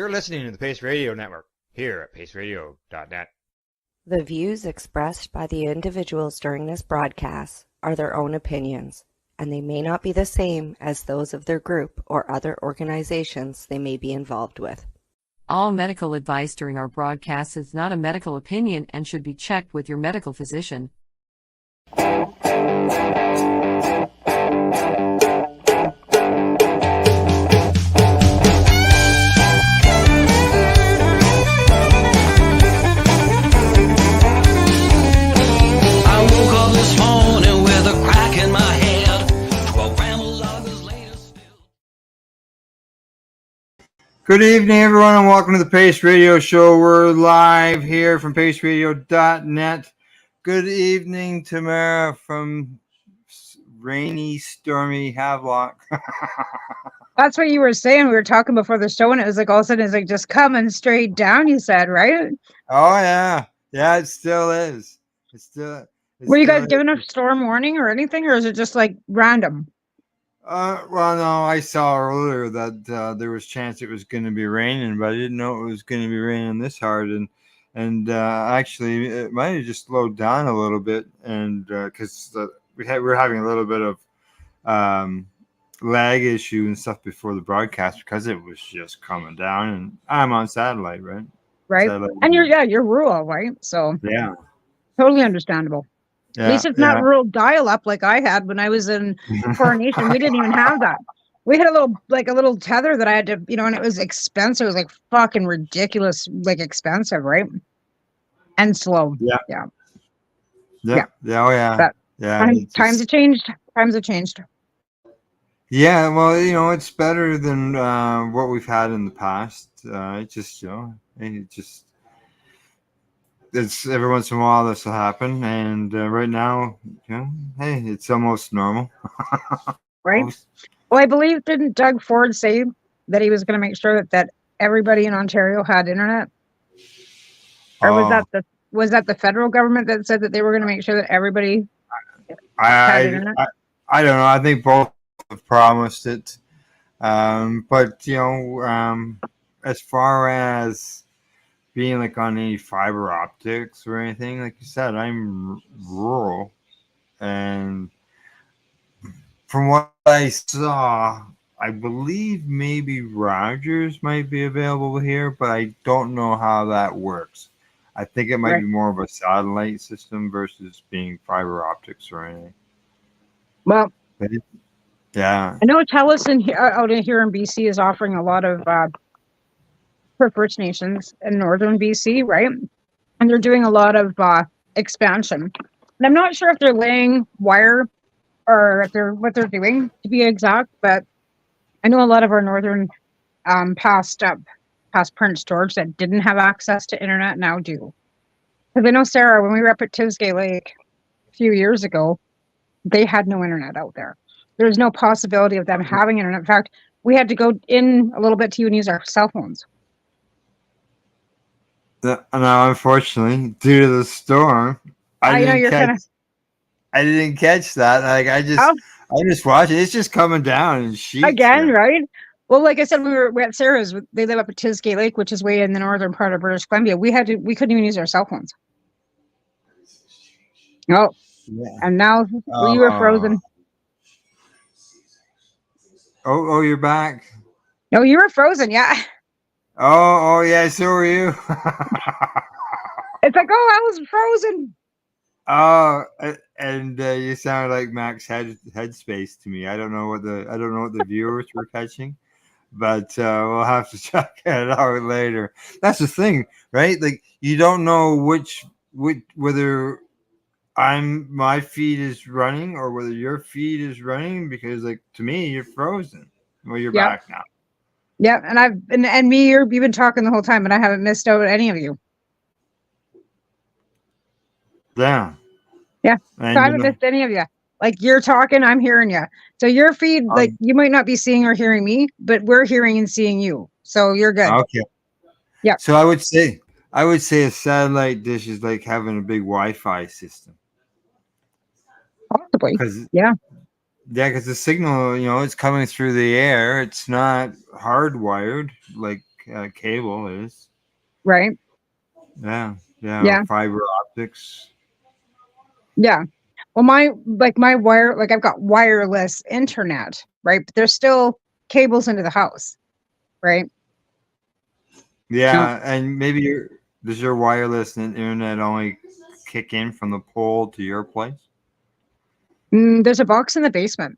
You're listening to the Pace Radio Network here at paceradio.net. The views expressed by the individuals during this broadcast are their own opinions, and they may not be the same as those of their group or other organizations they may be involved with. All medical advice during our broadcast is not a medical opinion and should be checked with your medical physician. Good evening, everyone, and welcome to the Pace Radio Show. We're live here from paceradio.net. Good evening, Tamara from rainy, stormy Havelock. That's what you were saying. We were talking before the show, and it was like all of a sudden it's like just coming straight down, you said, right? Oh, yeah. Yeah, it still is. Were you guys giving a storm warning or anything, or is it just like random? Well, no, I saw earlier that there was chance it was going to be raining, but I didn't know it was going to be raining this hard. And actually, it might have just slowed down a little bit, and because we're having a little bit of lag issue and stuff before the broadcast because it was just coming down. And I'm on satellite, right? Right. Satellite. And you're rural, right? So yeah, totally understandable. Yeah, at least it's not rural dial-up like I had when I was in Coronation. We didn't even have that. We had a little tether that I had to, and it was expensive. It was like fucking ridiculous, like expensive, right? And slow. Yeah. Oh yeah. But times have changed. Times have changed. Yeah, well, it's better than what we've had in the past. It's every once in a while this will happen, and right now, hey, it's almost normal. Right. Well, I believe, didn't Doug Ford say that he was going to make sure that everybody in Ontario had internet? Or was that the federal government that said that they were going to make sure that everybody had internet? I don't know. I think both have promised it, but as far as being like on any fiber optics or anything, like you said, I'm rural, and from what I saw, I believe maybe Rogers might be available here, but I don't know how that works. I think it might be more of a satellite system versus being fiber optics or anything. Well, yeah, I know TELUS out here in BC is offering a lot of for First Nations in northern BC, right? And they're doing a lot of expansion. And I'm not sure if they're laying wire or what they're doing, to be exact, but I know a lot of our northern past Prince George that didn't have access to internet now do. Because I know, Sarah, when we were up at Tisgay Lake a few years ago, they had no internet out there. There's no possibility of them having internet. In fact, we had to go in a little bit to even use our cell phones. Now, unfortunately, due to the storm, I didn't catch that. Like I just watched it. It's just coming down and sheets again, right? Well, like I said, we were at Sarah's. They live up at Tisgay Lake, which is way in the northern part of British Columbia. We couldn't even use our cell phones. Oh, yeah. And now you were frozen. Oh, you're back. No, you were frozen. Yeah. Oh, yeah, so were you. It's like, I was frozen. Oh, and you sound like Max Headspace to me. I don't know what the viewers were catching, but we'll have to check it out later. That's the thing, right? Like you don't know whether my feed is running or whether your feed is running because, like, to me, you're frozen. Well, you're back now. Yeah, and me, you've been talking the whole time, and I haven't missed out any of you. Yeah. Yeah. So I haven't missed any of you. Like you're talking, I'm hearing you. So your feed, like you might not be seeing or hearing me, but we're hearing and seeing you. So you're good. Okay. Yeah. So I would say a satellite dish is like having a big Wi-Fi system. Possibly. Yeah. Yeah, because the signal, it's coming through the air. It's not hardwired like cable is. right? Yeah, Yeah. fiber optics. Yeah. Well, I've got wireless internet, right? But there's still cables into the house, right? Yeah, and maybe does your wireless internet only kick in from the pole to your place? There's a box in the basement.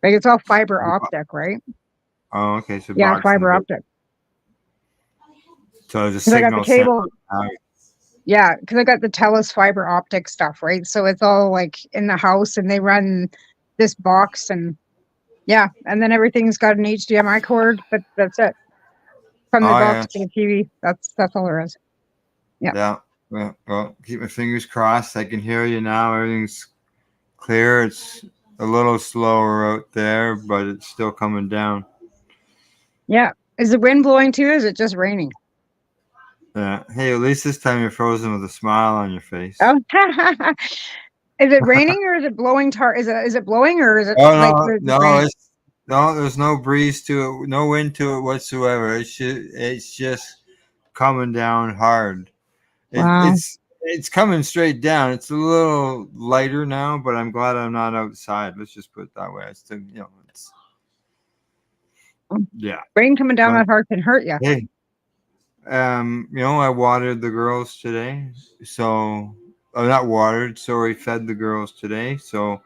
Like it's all fiber optic, right? Oh, okay. So Yeah, box and fiber optic. so the Because I got the signal sent cable. out. Yeah, because I got the TELUS fiber optic stuff, right? So it's all like in the house, and they run this box, and yeah, and then everything's got an HDMI cord, but that's it. From the Oh box yeah, to the TV. That's all there is. Yeah. yeah. Well, keep my fingers crossed. I can hear you now. Everything's clear. It's a little slower out there, but it's still coming down. Yeah. Is the wind blowing too? Or is it just raining? Yeah. Hey, at least this time you're frozen with a smile on your face. Oh, is it raining or is it blowing? Is it blowing or is it Oh like no, it's no, raining? there's no breeze to it, no wind to it whatsoever. It's just coming down hard. Wow. It's coming straight down. It's a little lighter now, but I'm glad I'm not outside. Let's just put it that way. It's still, it's yeah. Rain coming down But that hard can hurt you. hey, I watered the girls today, so not watered, sorry, fed the girls today. So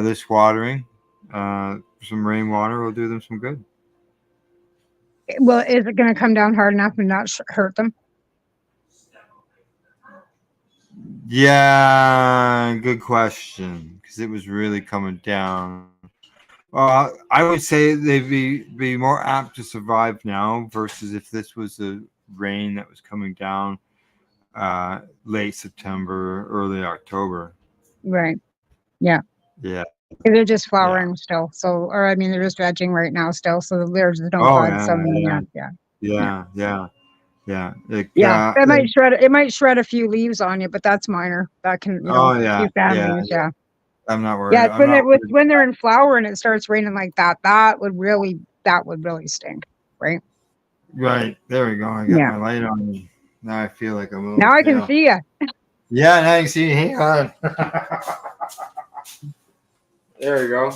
this watering, some rainwater will do them some good. Well, is it going to come down hard enough and not hurt them? Yeah, good question. Because it was really coming down. Well, I would say they'd be more apt to survive now versus if this was the rain that was coming down late September, early October. Right. Yeah. Yeah. They're just Yeah. flowering still. So, or I mean, they're just vegging right now still. So there's no Oh buds. So yeah. yeah. It might shred a few leaves on you, but that's minor. That can, Oh a yeah, few families. Yeah. I'm not worried. Yeah. It's I'm not worried. when they're in flower and it starts raining like that. That would really stink. Right. Right there we go. I got my light on me. Now I feel like I'm a little. Now I can see you. Yeah, now you can see. Hang on. There we go.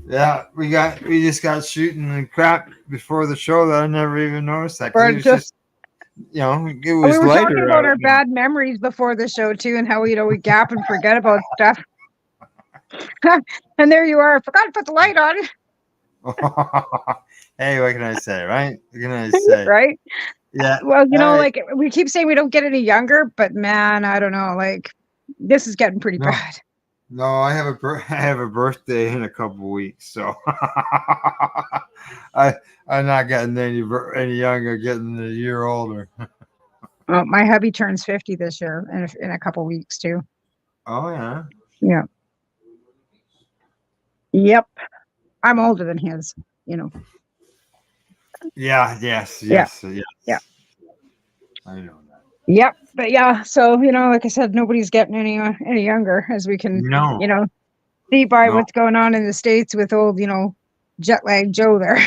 Yeah, we just got shooting and crap before the show that I never even noticed that. It was just it was we were lighter. talking about our bad memories before the show too, and how we gap and forget about stuff. And there you are. I forgot to put the light on. Hey, what can I say, right? What can I say? Right? Yeah. Well, like we keep saying we don't get any younger, but man, I don't know. Like this is getting pretty bad. No, I have a birthday in a couple of weeks, so I'm not getting any younger, getting a year older. Well, my hubby turns 50 this year in a couple of weeks too. Oh yeah. Yeah. Yep. I'm older than his. Yeah. Yes. Yeah. I know that. Yep. But yeah, so like I said, nobody's getting any younger, as we can see by what's going on in the States with old jet lag Joe there.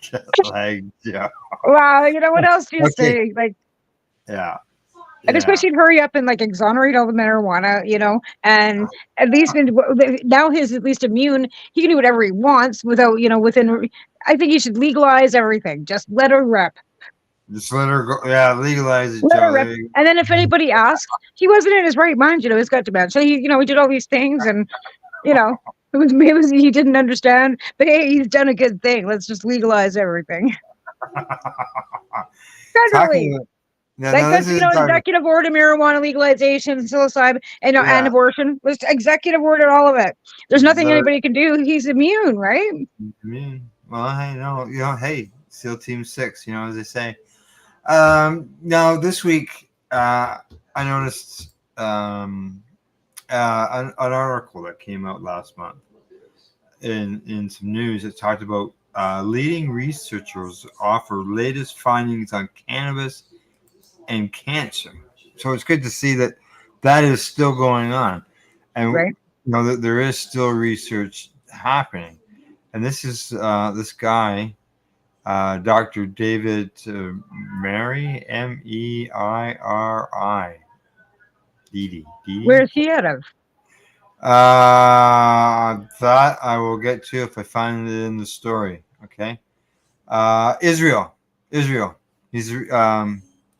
Jet lag Joe. Well, what else do you say? Like, yeah. I just wish he'd hurry up and exonerate all the marijuana, and at least now he's at least immune. He can do whatever he wants without, within. I think he should legalize everything. Just let her rip. Just let her go. Yeah, legalize it. Let her rip. And then if anybody asks, he wasn't in his right mind. He's got dementia. He did all these things, and it was he didn't understand. But hey, he's done a good thing. Let's just legalize everything. Federally. That's executive order marijuana legalization, psilocybin, and abortion. Was executive order all of it. There's nothing anybody can do. He's immune, right? Immune. Well, I know. Hey, SEAL Team 6. As they say. Now this week, I noticed an article that came out last month in some news that talked about leading researchers offer latest findings on cannabis and cancer. So it's good to see that is still going on, and that there is still research happening. And this is this guy, Dr. David Mary, Meiri, Didi. Where's he out of? That I will get to if I find it in the story. Okay. Israel. He's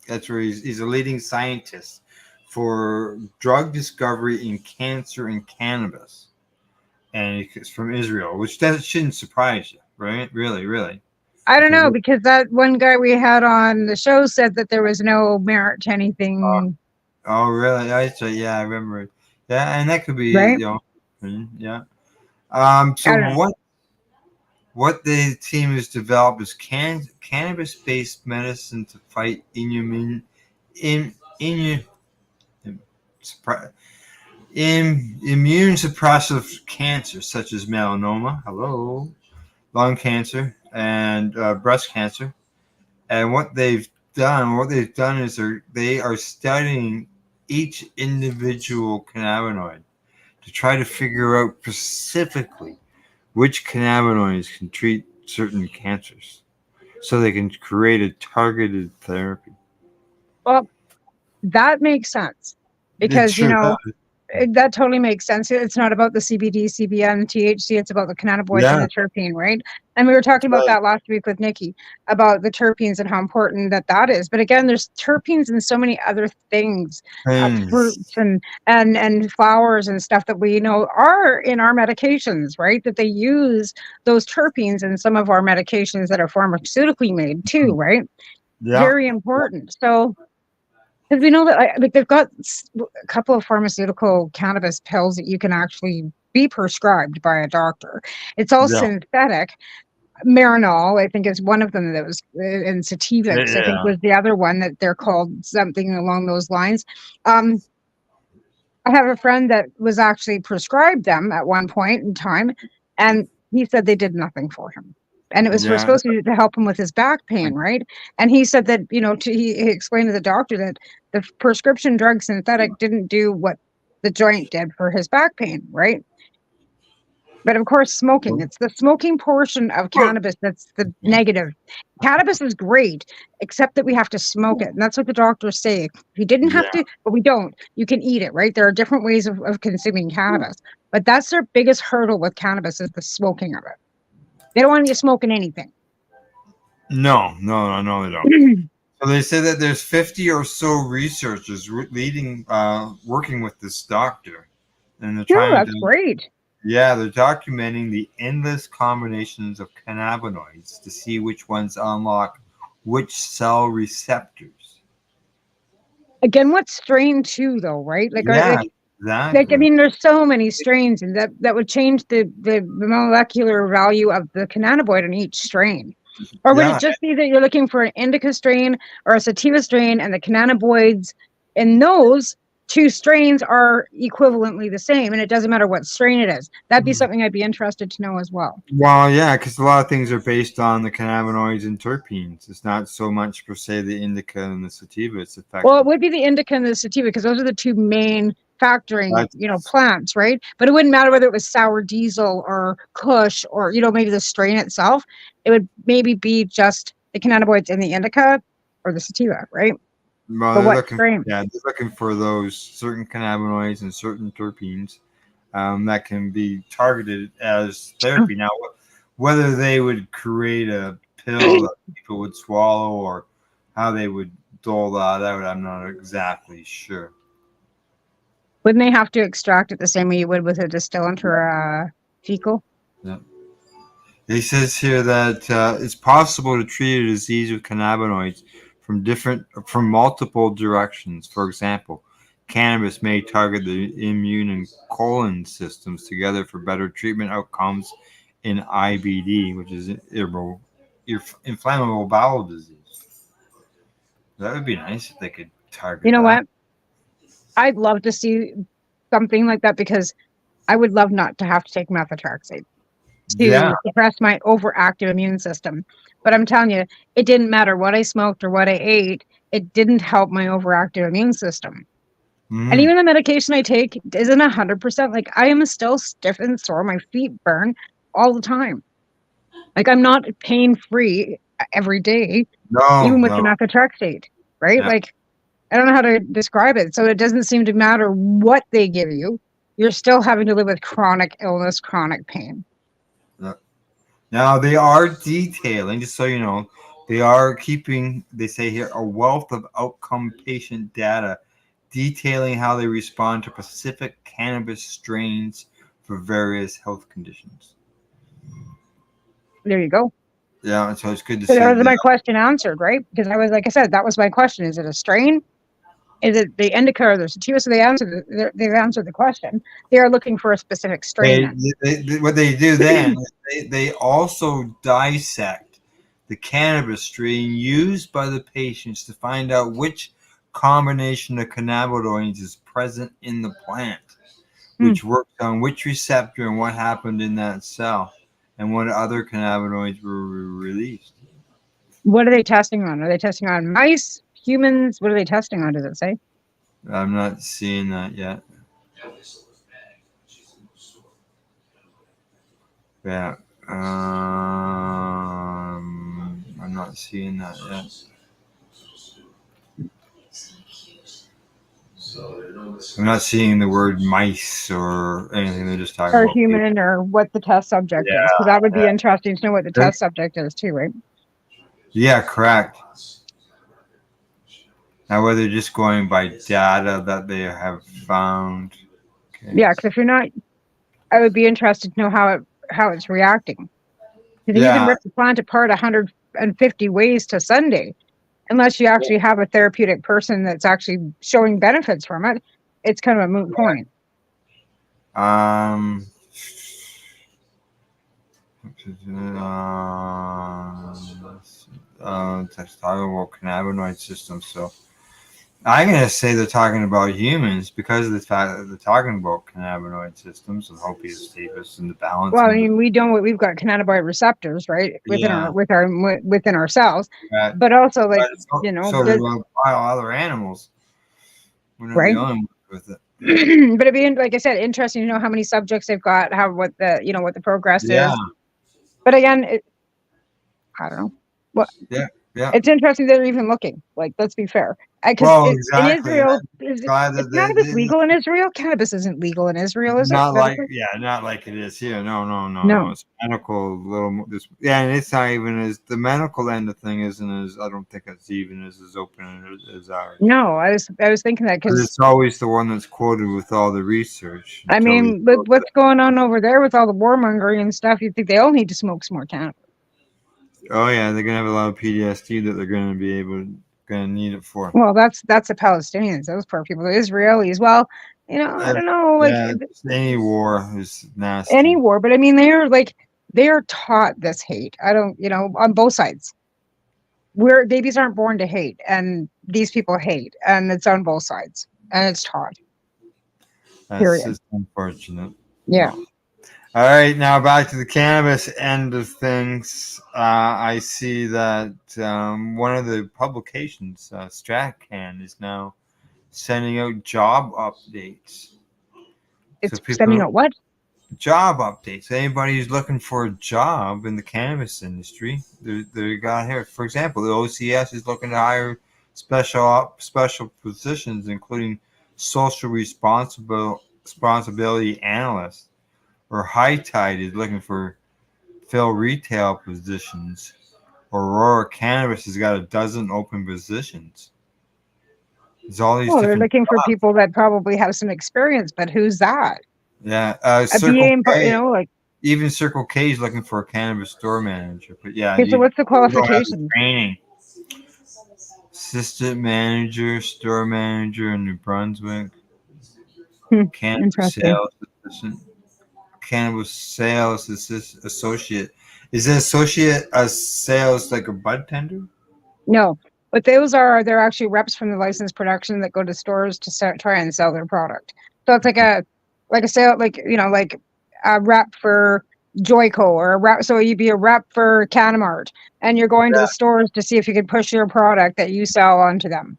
that's where he's a leading scientist for drug discovery in cancer and cannabis, and it's from Israel, which shouldn't surprise you, right? Really. I don't know, Because because that one guy we had on the show said that there was no merit to anything, oh, really? Yeah, I remember it. Yeah, and that could be, right? yeah. I So don't know. what the team has developed is cannabis-based medicine to fight immune suppressive cancers such as melanoma, lung cancer, and breast cancer. And what they've done is they are studying each individual cannabinoid to try to figure out specifically which cannabinoids can treat certain cancers, so they can create a targeted therapy. Well, that makes sense It because, sure does. that totally makes sense. It's not about the CBD, CBN, THC. It's about the cannabinoids and Yeah. the terpene, right? And we were talking about Right. that last week with Nikki about the terpenes and how important that is. But again, there's terpenes in so many other things, Things. fruits and flowers and stuff that we know are in our medications, right? That they use those terpenes in some of our medications that are pharmaceutically made too, right? Yeah. Very important. So, because we know that like they've got a couple of pharmaceutical cannabis pills that you can actually be prescribed by a doctor. It's all Yeah. synthetic. Marinol, I think, is one of them that was, and Sativix, I think, Yeah. was the other one that they're called something along those lines. I have a friend that was actually prescribed them at one point in time, and he said they did nothing for him. And it was Yeah. supposed to help him with his back pain, right? And he said that, he explained to the doctor that the prescription drug synthetic didn't do what the joint did for his back pain, right? But of course, smoking, it's the smoking portion of cannabis that's the negative. Cannabis is great, except that we have to smoke it. And that's what the doctors say. If you didn't have Yeah. to, but we don't, you can eat it, right? There are different ways of consuming cannabis. But that's their biggest hurdle with cannabis is the smoking of it. They don't want you smoking anything. No, they don't. So they say that there's 50 or so researchers working with this doctor, and they're Yeah, trying that's to, great. they're documenting the endless combinations of cannabinoids to see which ones unlock which cell receptors. Again, what strain too, though, right? Like, Yeah, I exactly. mean, there's so many strains, and that would change the molecular value of the cannabinoid in each strain. Or would it Yeah, just be that you're looking for an indica strain or a sativa strain, and the cannabinoids in those two strains are equivalently the same, and it doesn't matter what strain it is? That'd be something I'd be interested to know as well. well, yeah, because a lot of things are based on the cannabinoids and terpenes. It's not so much per se the indica and the sativa. It's the fact. Well, it would be the indica and the sativa because those are the two main factoring, That's- plants, right? But it wouldn't matter whether it was sour diesel or Kush or, maybe the strain itself. It would maybe be just the cannabinoids in the indica or the sativa, right? Well, But what strain? they're looking for those certain cannabinoids and certain terpenes that can be targeted as therapy. Now, whether they would create a pill that people would swallow or how they would dole that out, I'm not exactly sure. Wouldn't they have to extract it the same way you would with a distillant or a fecal? Yeah. He says here that it's possible to treat a disease with cannabinoids from multiple directions. For example, cannabis may target the immune and colon systems together for better treatment outcomes in IBD, which is inflammable bowel disease. That would be nice if they could target You know that. what? I'd love to see something like that because I would love not to have to take methotrexate Yeah. to suppress my overactive immune system. But I'm telling you, it didn't matter what I smoked or what I ate. It didn't help my overactive immune system. And even the medication I take isn't 100%. Like, I am still stiff and sore. My feet burn all the time. Like, I'm not pain-free every day, even with No. the methotrexate, right? Yeah. Like, I don't know how to describe it. So it doesn't seem to matter what they give you. You're still having to live with chronic illness, chronic pain. Now they are detailing, just so you know, they are keeping, they say here, a wealth of outcome patient data detailing how they respond to specific cannabis strains for various health conditions. There you go. Yeah, so it's good to So see that was that. my question answered, right? Because I was, like I said, that was my question. Is it a strain? Is it the indica or the sativa? So they've answered the question. They are looking for a specific strain. What they do then is they also dissect the cannabis strain used by the patients to find out which combination of cannabinoids is present in the plant, which works on which receptor and what happened in that cell, and what other cannabinoids were released. What are they testing on? Are they testing on mice, humans? What are they testing on? Does it say? I'm not seeing that yet. Yeah. I'm not seeing that yet. I'm not seeing the word mice or anything. They're just talking Or about people. human, or what the test subject is? Because that would be interesting to know what the test subject is too, right? Yeah, correct. Now, whether they're just going by data that they have found. Okay. Yeah, because if you're not, I would be interested to know how it's reacting. Because you can rip the plant apart 150 ways to Sunday, unless you actually have a therapeutic person that's actually showing benefits from it. It's kind of a moot point. Talking about cannabinoid systems. So I'm going to say they're talking about humans because of the fact that they're talking about cannabinoid systems and homeostasis and the balance. Well, I mean, we've got cannabinoid receptors, right, within our cells, but also, like, so do other animals. We're not the only ones with it. But it'd be, like I said, interesting to know how many subjects they've got, what the progress is. But again, I don't know. Well, it's interesting that they're even looking. Like, let's be fair. Exactly. In Israel, is cannabis legal in Israel? Cannabis isn't legal in Israel, is it? Not like it is here. No. It's medical. And it's not even as the medical end of thing isn't as, I don't think it's even as open as ours. No, I was thinking that because it's always the one that's quoted with all the research. I mean, with what's going on over there with all the warmongering and stuff, you'd think they all need to smoke some more cannabis. Oh yeah, they're gonna have a lot of PTSD that they're gonna need it for. Well, that's the Palestinians, those poor people, the Israelis. Well, I don't know, any war is nasty. Any war, but I mean, they are taught this hate. I don't, on both sides. Where babies aren't born to hate, and these people hate, and it's on both sides, and it's taught. That's just unfortunate. Yeah. All right, now back to the cannabis end of things. I see that one of the publications, StratCan, is now sending out job updates. It's sending out what? Job updates. Anybody who's looking for a job in the cannabis industry, they got here. For example, the OCS is looking to hire special positions, including social responsibility analysts. Or High Tide is looking for fill retail positions. Aurora Cannabis has got a dozen open positions. There's all these. They're looking for people that probably have some experience, but who's that? Yeah, Circle K, even Circle K is looking for a cannabis store manager. But yeah, so what's the qualification? Training. Assistant manager, store manager in New Brunswick. Cannabis sales assistant. Cannabis sales associate. Is it associate a sales like a bud tender? No, what those they're actually reps from the licensed production that go to stores to try and sell their product. So it's like a sale, like a rep for Joyco, or a rep. So you'd be a rep for Canamart, and you're going to the stores to see if you could push your product that you sell onto them.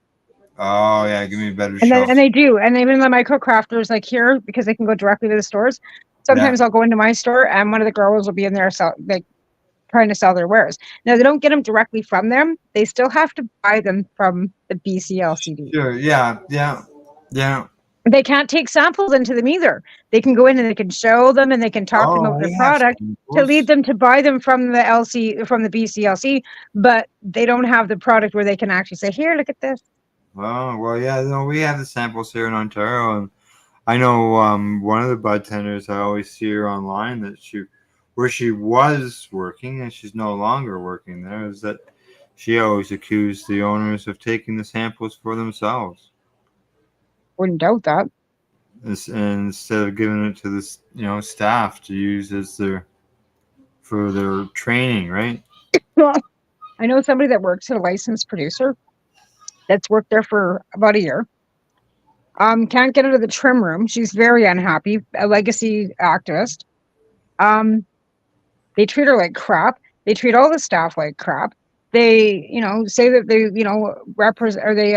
Oh yeah, give me a better And shelf. they do, and even the micro crafters like here, because they can go directly to the stores. Sometimes I'll go into my store and one of the girls will be in there trying to sell their wares. Now they don't get them directly from them; they still have to buy them from the BCLCD. Sure. Yeah. Yeah. Yeah. They can't take samples into them either. They can go in and they can show them and they can talk to them about Oh their yeah. product to lead them to buy them from the BCLC, but they don't have the product where they can actually say, "Here, look at this." Well, yeah. No, we have the samples here in Ontario, and I know one of the bud tenders. I always see her online that where she was working and she's no longer working there. Is that she always accused the owners of taking the samples for themselves. Wouldn't doubt that. And instead of giving it to the staff to use as for their training, right? Well, I know somebody that works at a licensed producer that's worked there for about a year. Can't get out of the trim room. She's very unhappy. A legacy activist. They treat her like crap. They treat all the staff like crap. They, say that they, represent or they,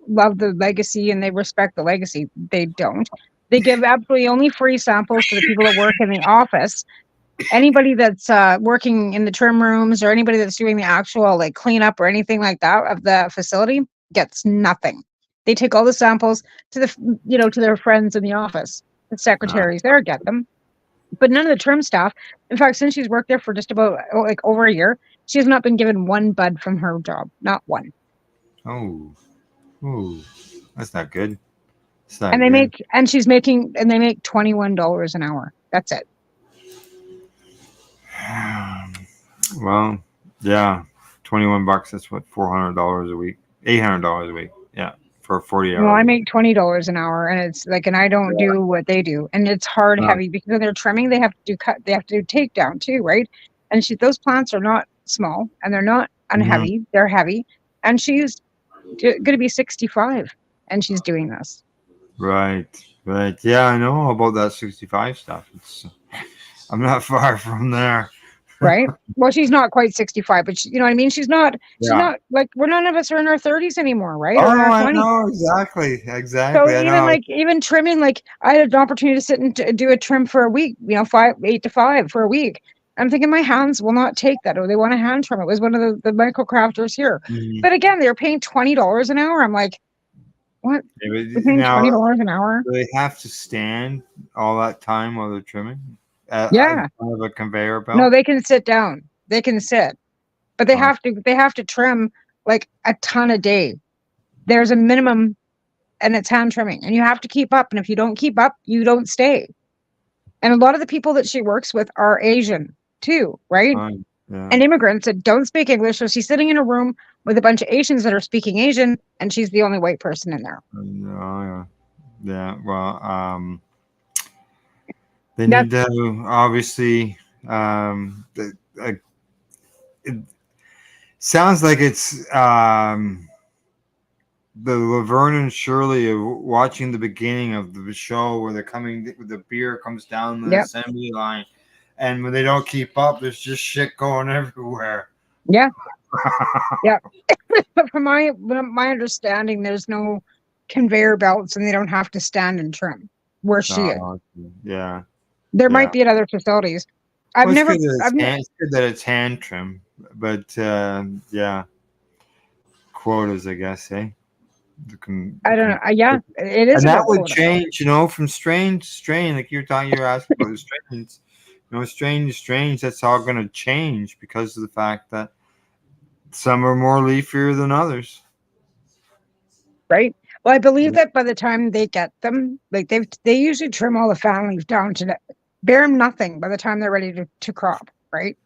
love the legacy and they respect the legacy. They don't. They give absolutely only free samples to the people that work in the office. Anybody that's working in the trim rooms or anybody that's doing the actual like cleanup or anything like that of the facility gets nothing. They take all the samples to to their friends in the office. The secretaries there get them, but none of the trim staff. In fact, since she's worked there for just about like over a year, she has not been given one bud from her job. Not one. Oh, that's not good. And they make $21 an hour. That's it. Well, yeah, $21. That's what $400 a week, $800 a week. Yeah, for 40 hours. Well, I make $20 an hour, and it's like, and I don't do what they do, and it's hard, heavy because when they're trimming, they have to do takedown too, right? And those plants are not small, and they're not unheavy; they're heavy. And she's going to be 65, and she's doing this. Right. Yeah, I know about that 65 stuff. I'm not far from there. Right. Well, she's not quite 65, but you know what I mean? She's not like, none of us are in our 30s anymore, right? Oh, I know, exactly. So even trimming, like I had an opportunity to sit and do a trim for a week, 8 to 5 for a week. I'm thinking my hands will not take that, or they want a hand trim. It was one of the micro crafters here. But again, they're paying $20 an hour. I'm like, what? They're paying $20 an hour? Do they have to stand all that time while they're trimming? Yeah. Kind of a conveyor belt? No, they can sit down. They can sit. But they have to trim like a ton a day. There's a minimum, and it's hand trimming, and you have to keep up. And if you don't keep up, you don't stay. And a lot of the people that she works with are Asian too, right? Yeah. And immigrants that don't speak English. So she's sitting in a room with a bunch of Asians that are speaking Asian, and she's the only white person in there. Yeah. Well, they need to obviously. It sounds like it's the Laverne and Shirley of watching the beginning of the show where the beer comes down the assembly line, and when they don't keep up, there's just shit going everywhere. Yeah. Yeah. But from my understanding, there's no conveyor belts, and they don't have to stand and trim where she is. Yeah. There might be at other facilities. It's good that it's hand trim, but quotas, I guess, eh? I don't know. Yeah, it is. And that would change, from strain to strain. Like you're asking about the strains. Strain to strains, that's all going to change because of the fact that some are more leafier than others. Right. Well, I believe that by the time they get them, like they usually trim all the fan leaf down to bare nothing by the time they're ready to crop. Right.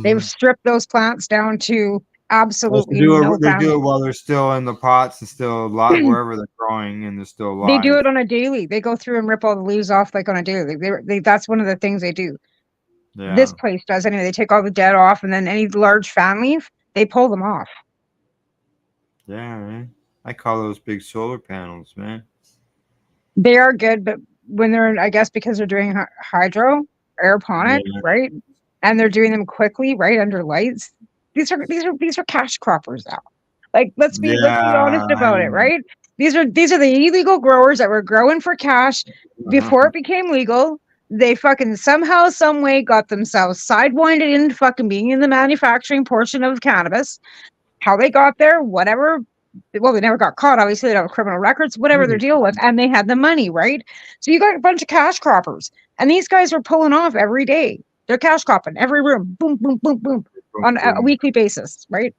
They've stripped those plants down to absolutely no. They do it while they're still in the pots and still wherever they're growing, and they're still alive. They do it on a daily. They go through and rip all the leaves off like on a daily. That's one of the things they do. Yeah. This place does anyway. They take all the dead off, and then any large fan leaf, they pull them off. Yeah, man. I call those big solar panels, man. They are good, but when they're, I guess, because they're doing hydroponics, right? And they're doing them quickly, right under lights. These are cash croppers now. Like, let's be honest Yeah, about it, right? These are the illegal growers that were growing for cash before it became legal. They fucking somehow, some way got themselves sidewinded into fucking being in the manufacturing portion of cannabis. How they got there, whatever. Well, they never got caught. Obviously, they don't have criminal records, whatever their deal was, and they had the money, right? So you got a bunch of cash croppers, and these guys were pulling off every day. They're cash cropping every room, boom, boom, boom, boom, on a weekly basis, right?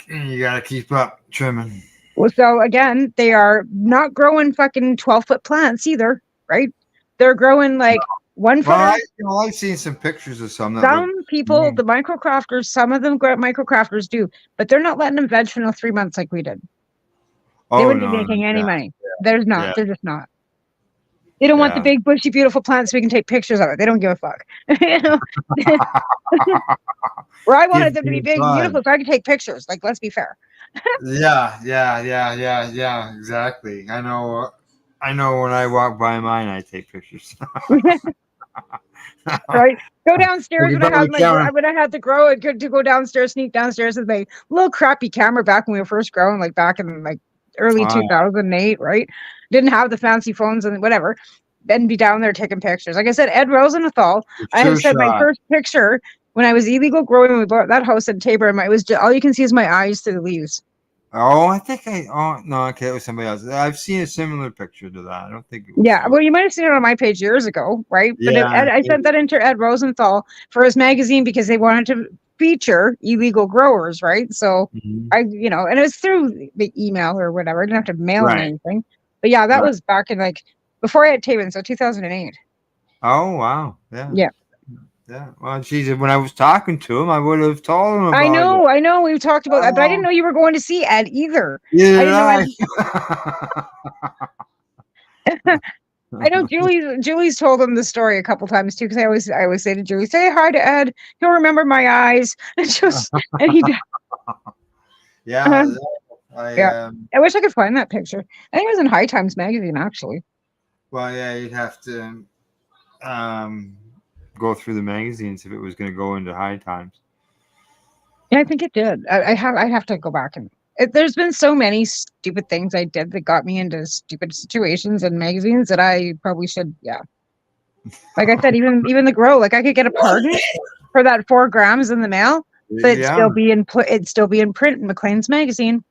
You gotta keep up trimming. Well, so again, they are not growing fucking 12-foot plants either, right? They're growing like 1 foot. Well, I've seen some pictures of some. Some people, the microcrafters, some of them microcrafters do, but they're not letting them veg for 3 months like we did. They wouldn't be making any money. There's not. Yeah. They're just not. They don't want the big, bushy, beautiful plants so we can take pictures of it. They don't give a fuck. You know? Where I wanted them to be big and beautiful so I could take pictures. Like, let's be fair. Yeah, exactly. I know when I walk by mine, I take pictures. Right? Go downstairs when I had to grow it, to go downstairs, sneak downstairs with my little crappy camera back when we were first growing, like back in like early 2008, right? Didn't have the fancy phones and whatever. Then be down there taking pictures. Like I said, Ed Rosenthal, I had said my first picture when I was illegal growing when we bought that house in Tabor, and it was just, all you can see is my eyes through the leaves. Oh, no, okay, it was somebody else. I've seen a similar picture to that. I don't think it was well, you might have seen it on my page years ago, right? But I sent that into Ed Rosenthal for his magazine because they wanted to feature illegal growers, right? So and it was through the email or whatever. I didn't have to mail him anything. But yeah, that was back in like before I had Tabor, so 2008. Oh wow, yeah. Yeah, well, geez, when I was talking to him, I would have told him about I know. We've talked about that, but I didn't know you were going to see Ed either. Yeah, I know Julie's told him the story a couple times too, because I always say to Julie, say hi to Ed. He'll remember my eyes. And he yeah. I wish I could find that picture. I think it was in High Times magazine, actually. Well, yeah, you'd have to go through the magazines if it was going to go into High Times. Yeah, I think it did. I'd have to go back and there's been so many stupid things I did that got me into stupid situations in magazines that I probably should. Yeah, like I said, even the grow, like I could get a pardon for that 4 grams in the mail, but it'd still be in print in McLean's magazine.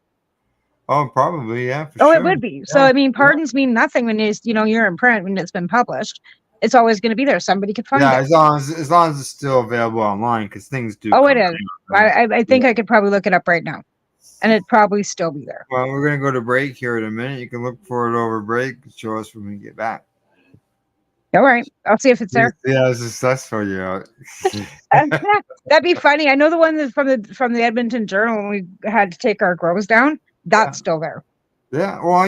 Oh, probably, yeah. It would be. Yeah. So I mean, pardons mean nothing when you're in print when it's been published. It's always going to be there. Somebody could find it. Yeah, as long as it's still available online, because things do. Oh, it is. I think I could probably look it up right now, and it'd probably still be there. Well, we're going to go to break here in a minute. You can look for it over break. Show us when we get back. All right, I'll see if it's there. Yeah, that's for you. That'd be funny. I know the one from the Edmonton Journal when we had to take our grows down. That's still there. Yeah, well,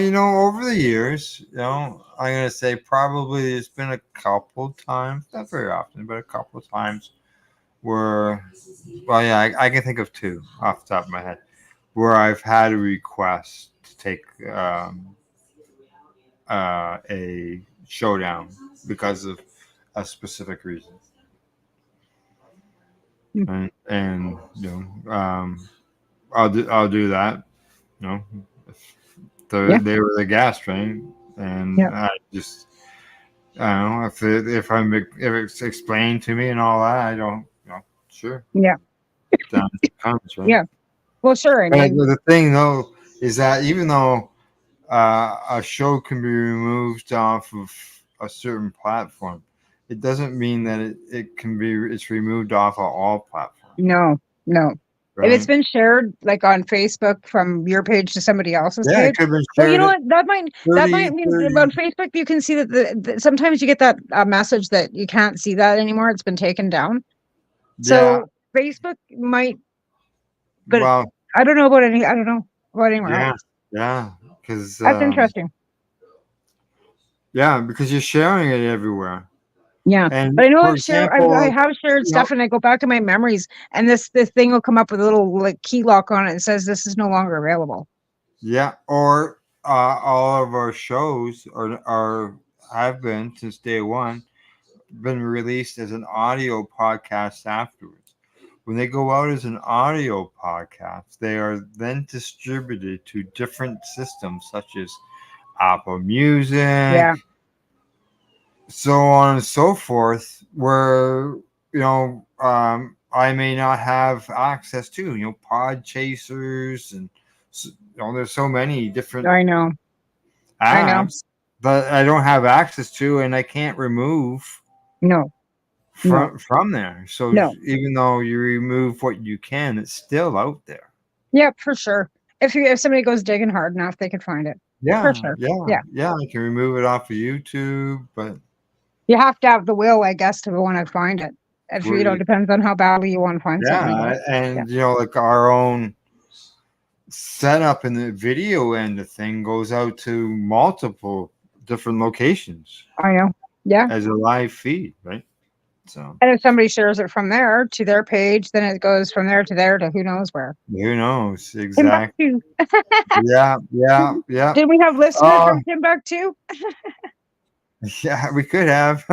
over the years, I'm going to say probably there's been a couple times, not very often, but a couple of times where, I can think of 2 off the top of my head, where I've had a request to take a showdown because of a specific reason. And I'll do that, They were the gas train, and I just, I don't know if it's explained to me and all that. I don't know. Sure. Yeah. Comes, right? Yeah. Well, sure. The thing though is that even though a show can be removed off of a certain platform, it doesn't mean that it's removed off of all platforms. No. Right? If it's been shared like on Facebook from your page to somebody else's page, it could have been shared. Well, you know what? That might mean on Facebook you can see that sometimes you get that message that you can't see that anymore. It's been taken down. So Facebook might, but I don't know about anywhere else. Yeah, because that's interesting. Yeah, because you're sharing it everywhere. Yeah, but I know I have shared stuff, and I go back to my memories, and this thing will come up with a little like key lock on it and says this is no longer available. Yeah, or all of our shows have been since day one been released as an audio podcast afterwards, when they go out as an audio podcast, they are then distributed to different systems such as Apple Music, so on and so forth, where, I may not have access to, pod chasers, and there's so many different apps that I don't have access to, and I can't remove from there. So even though you remove what you can, it's still out there. Yeah, for sure. If somebody goes digging hard enough, they could find it. Yeah, for sure. Yeah. I can remove it off of YouTube, but you have to have the will, I guess, to want to find it. If depends on how badly you want to find something. And like our own setup in the video end of thing goes out to multiple different locations. I know. Yeah. As a live feed, right? So. And if somebody shares it from there to their page, then it goes from there to there to who knows where. Who knows? Exactly. Yeah. Did we have listeners from Timbuktu? Yeah, we could have.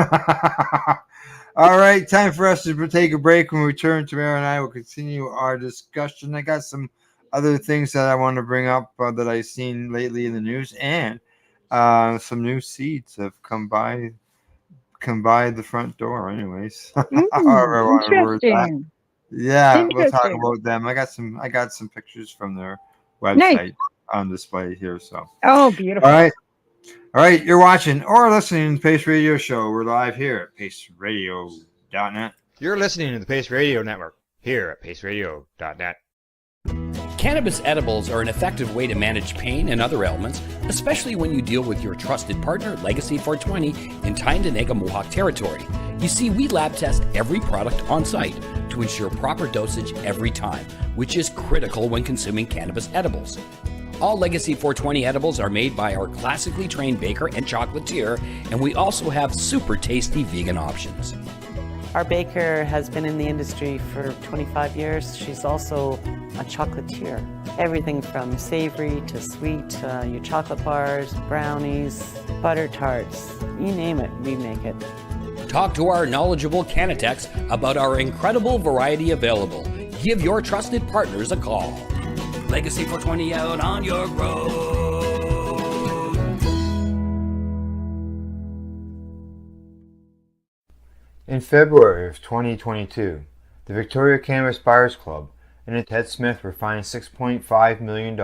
All right, time for us to take a break. When we return, Tamara and I will continue our discussion. I got some other things that I want to bring up that I've seen lately in the news, and some new seeds have come by the front door. Anyways, interesting. Yeah, we'll talk about them. I got some pictures from their website on display here. So beautiful. All right, you're watching or listening to the Pace Radio Show. We're live here at paceradio.net. You're listening to the Pace Radio Network here at paceradio.net. Cannabis edibles are an effective way to manage pain and other ailments, especially when you deal with your trusted partner, Legacy 420, in Tyendinaga Mohawk territory. You see, we lab test every product on site to ensure proper dosage every time, which is critical when consuming cannabis edibles. All Legacy 420 edibles are made by our classically trained baker and chocolatier, and we also have super tasty vegan options. Our baker has been in the industry for 25 years. She's also a chocolatier. Everything from savory to sweet, your chocolate bars, brownies, butter tarts, you name it, we make it. Talk to our knowledgeable Cannatex about our incredible variety available. Give your trusted partners a call. Legacy 420 out on your road. In February of 2022, the Victoria Cannabis Buyers Club and Ted Smith were fined $6.5 million.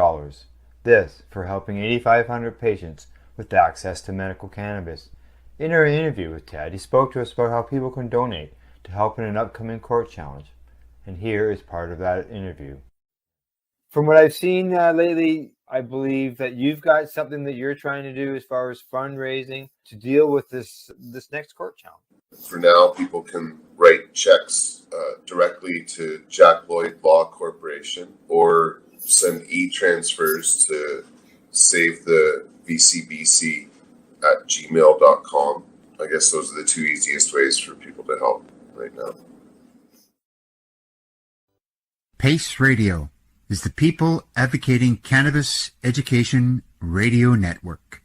This for helping 8,500 patients with access to medical cannabis. In our interview with Ted, he spoke to us about how people can donate to help in an upcoming court challenge. And here is part of that interview. From what I've seen lately, I believe that you've got something that you're trying to do as far as fundraising to deal with this next court challenge. For now, people can write checks directly to Jack Lloyd Law Corporation or send e-transfers to savethevcbc@gmail.com. I guess those are the two easiest ways for people to help right now. Pace Radio is the People Advocating Cannabis Education Radio Network.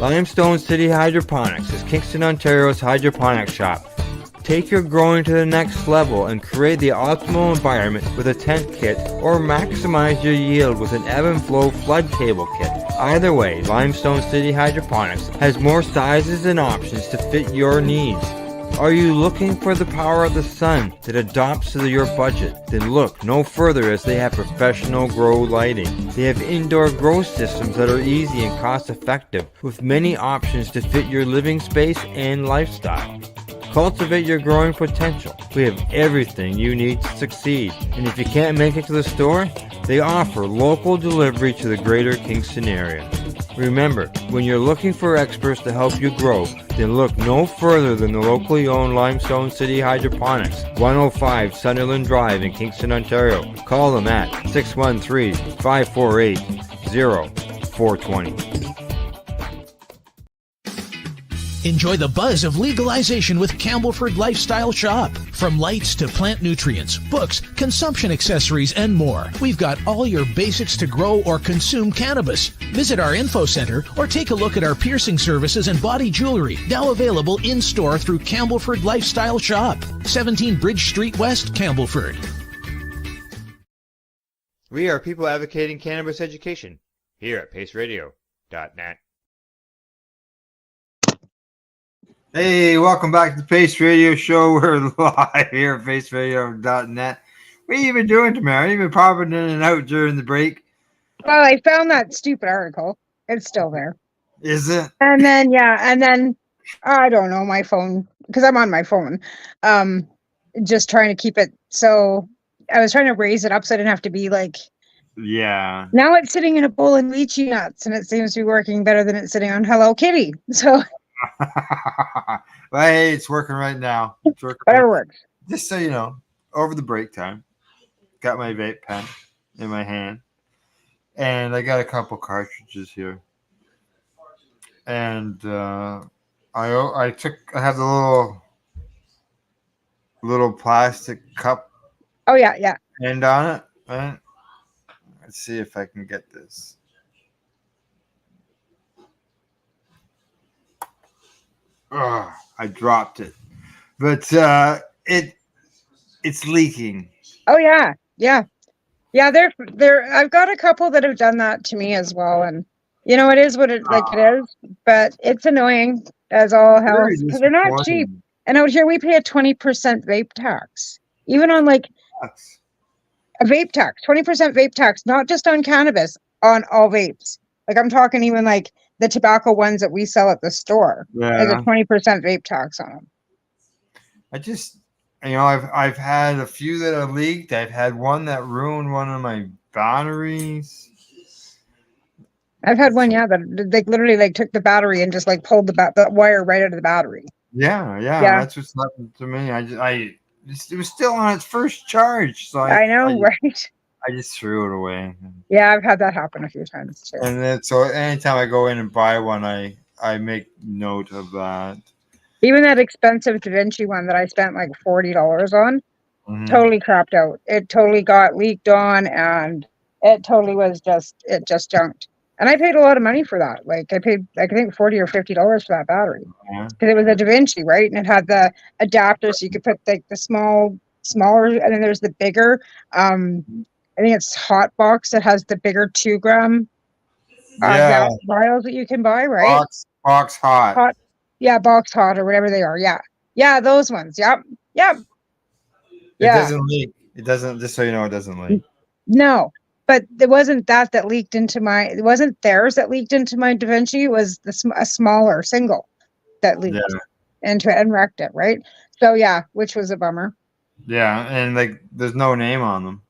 Limestone City Hydroponics is Kingston, Ontario's hydroponics shop. Take your growing to the next level and create the optimal environment with a tent kit, or maximize your yield with an ebb and flow flood table kit. Either way, Limestone City Hydroponics has more sizes and options to fit your needs. Are you looking for the power of the sun that adapts to your budget? Then look no further, as they have professional grow lighting. They have indoor grow systems that are easy and cost effective, with many options to fit your living space and lifestyle. Cultivate your growing potential. We have everything you need to succeed. And if you can't make it to the store, they offer local delivery to the greater Kingston area. Remember, when you're looking for experts to help you grow, then look no further than the locally owned Limestone City Hydroponics, 105 Sunderland Drive in Kingston, Ontario. Call them at 613-548-0420. Enjoy the buzz of legalization with Campbellford Lifestyle Shop. From lights to plant nutrients, books, consumption accessories, and more, we've got all your basics to grow or consume cannabis. Visit our info center or take a look at our piercing services and body jewelry, now available in-store through Campbellford Lifestyle Shop, 17 Bridge Street West, Campbellford. We are people advocating cannabis education here at paceradio.net. Hey, welcome back to the Pace Radio Show. We're live here at paceradio.net. What have you been doing, Tamara? You've been popping in and out during the break. Well, I found that stupid article. It's still there. Is it? And then I don't know, my phone, because I'm on my phone. Just trying to keep it, so I was trying to raise it up so I didn't have to be like, Yeah. now it's sitting in a bowl of lychee nuts, and it seems to be working better than it's sitting on Hello Kitty. So Well, hey, it's working right now. It's working better works. Just so you know, over the break time, got my vape pen in my hand, and I got a couple cartridges here. And I have the little plastic cup. Oh yeah. End on it. Right? Let's see if I can get this. Oh, I dropped it, but it's leaking. Oh yeah. They're I've got a couple that have done that to me as well, and it is what it is, but it's annoying as all hell because they're not cheap. And out here we pay a 20% vape tax, even on like a vape tax, 20% vape tax, not just on cannabis, on all vapes. Like I'm talking even like the tobacco ones that we sell at the store. There's a 20% vape tax on them. I just, I've had a few that have leaked. I've had one that ruined one of my batteries. I've had one, that they literally took the battery and just pulled the wire right out of the battery. Yeah. That's what's happened to me. It was still on its first charge, so I know, right? I just threw it away. Yeah, I've had that happen a few times too. And then, so anytime I go in and buy one, I make note of that. Even that expensive Da Vinci one that I spent like $40 on, totally crapped out. It totally got leaked on, and it totally was just junked. And I paid a lot of money for that. Like I paid, I think $40 or $50 for that battery because it was a Da Vinci, right? And it had the adapter, so you could put the smaller, and then there's the bigger. I think it's Hot Box that has the bigger 2 gram vials that you can buy, right? Box Hot. Yeah, Box Hot or whatever they are. Yeah, those ones. Yep. It doesn't leak. It doesn't. Just so you know, it doesn't leak. No. But it wasn't that leaked into it wasn't theirs that leaked into my Da Vinci. It was a smaller single that leaked into it and wrecked it, right? So yeah, which was a bummer. Yeah, and there's no name on them.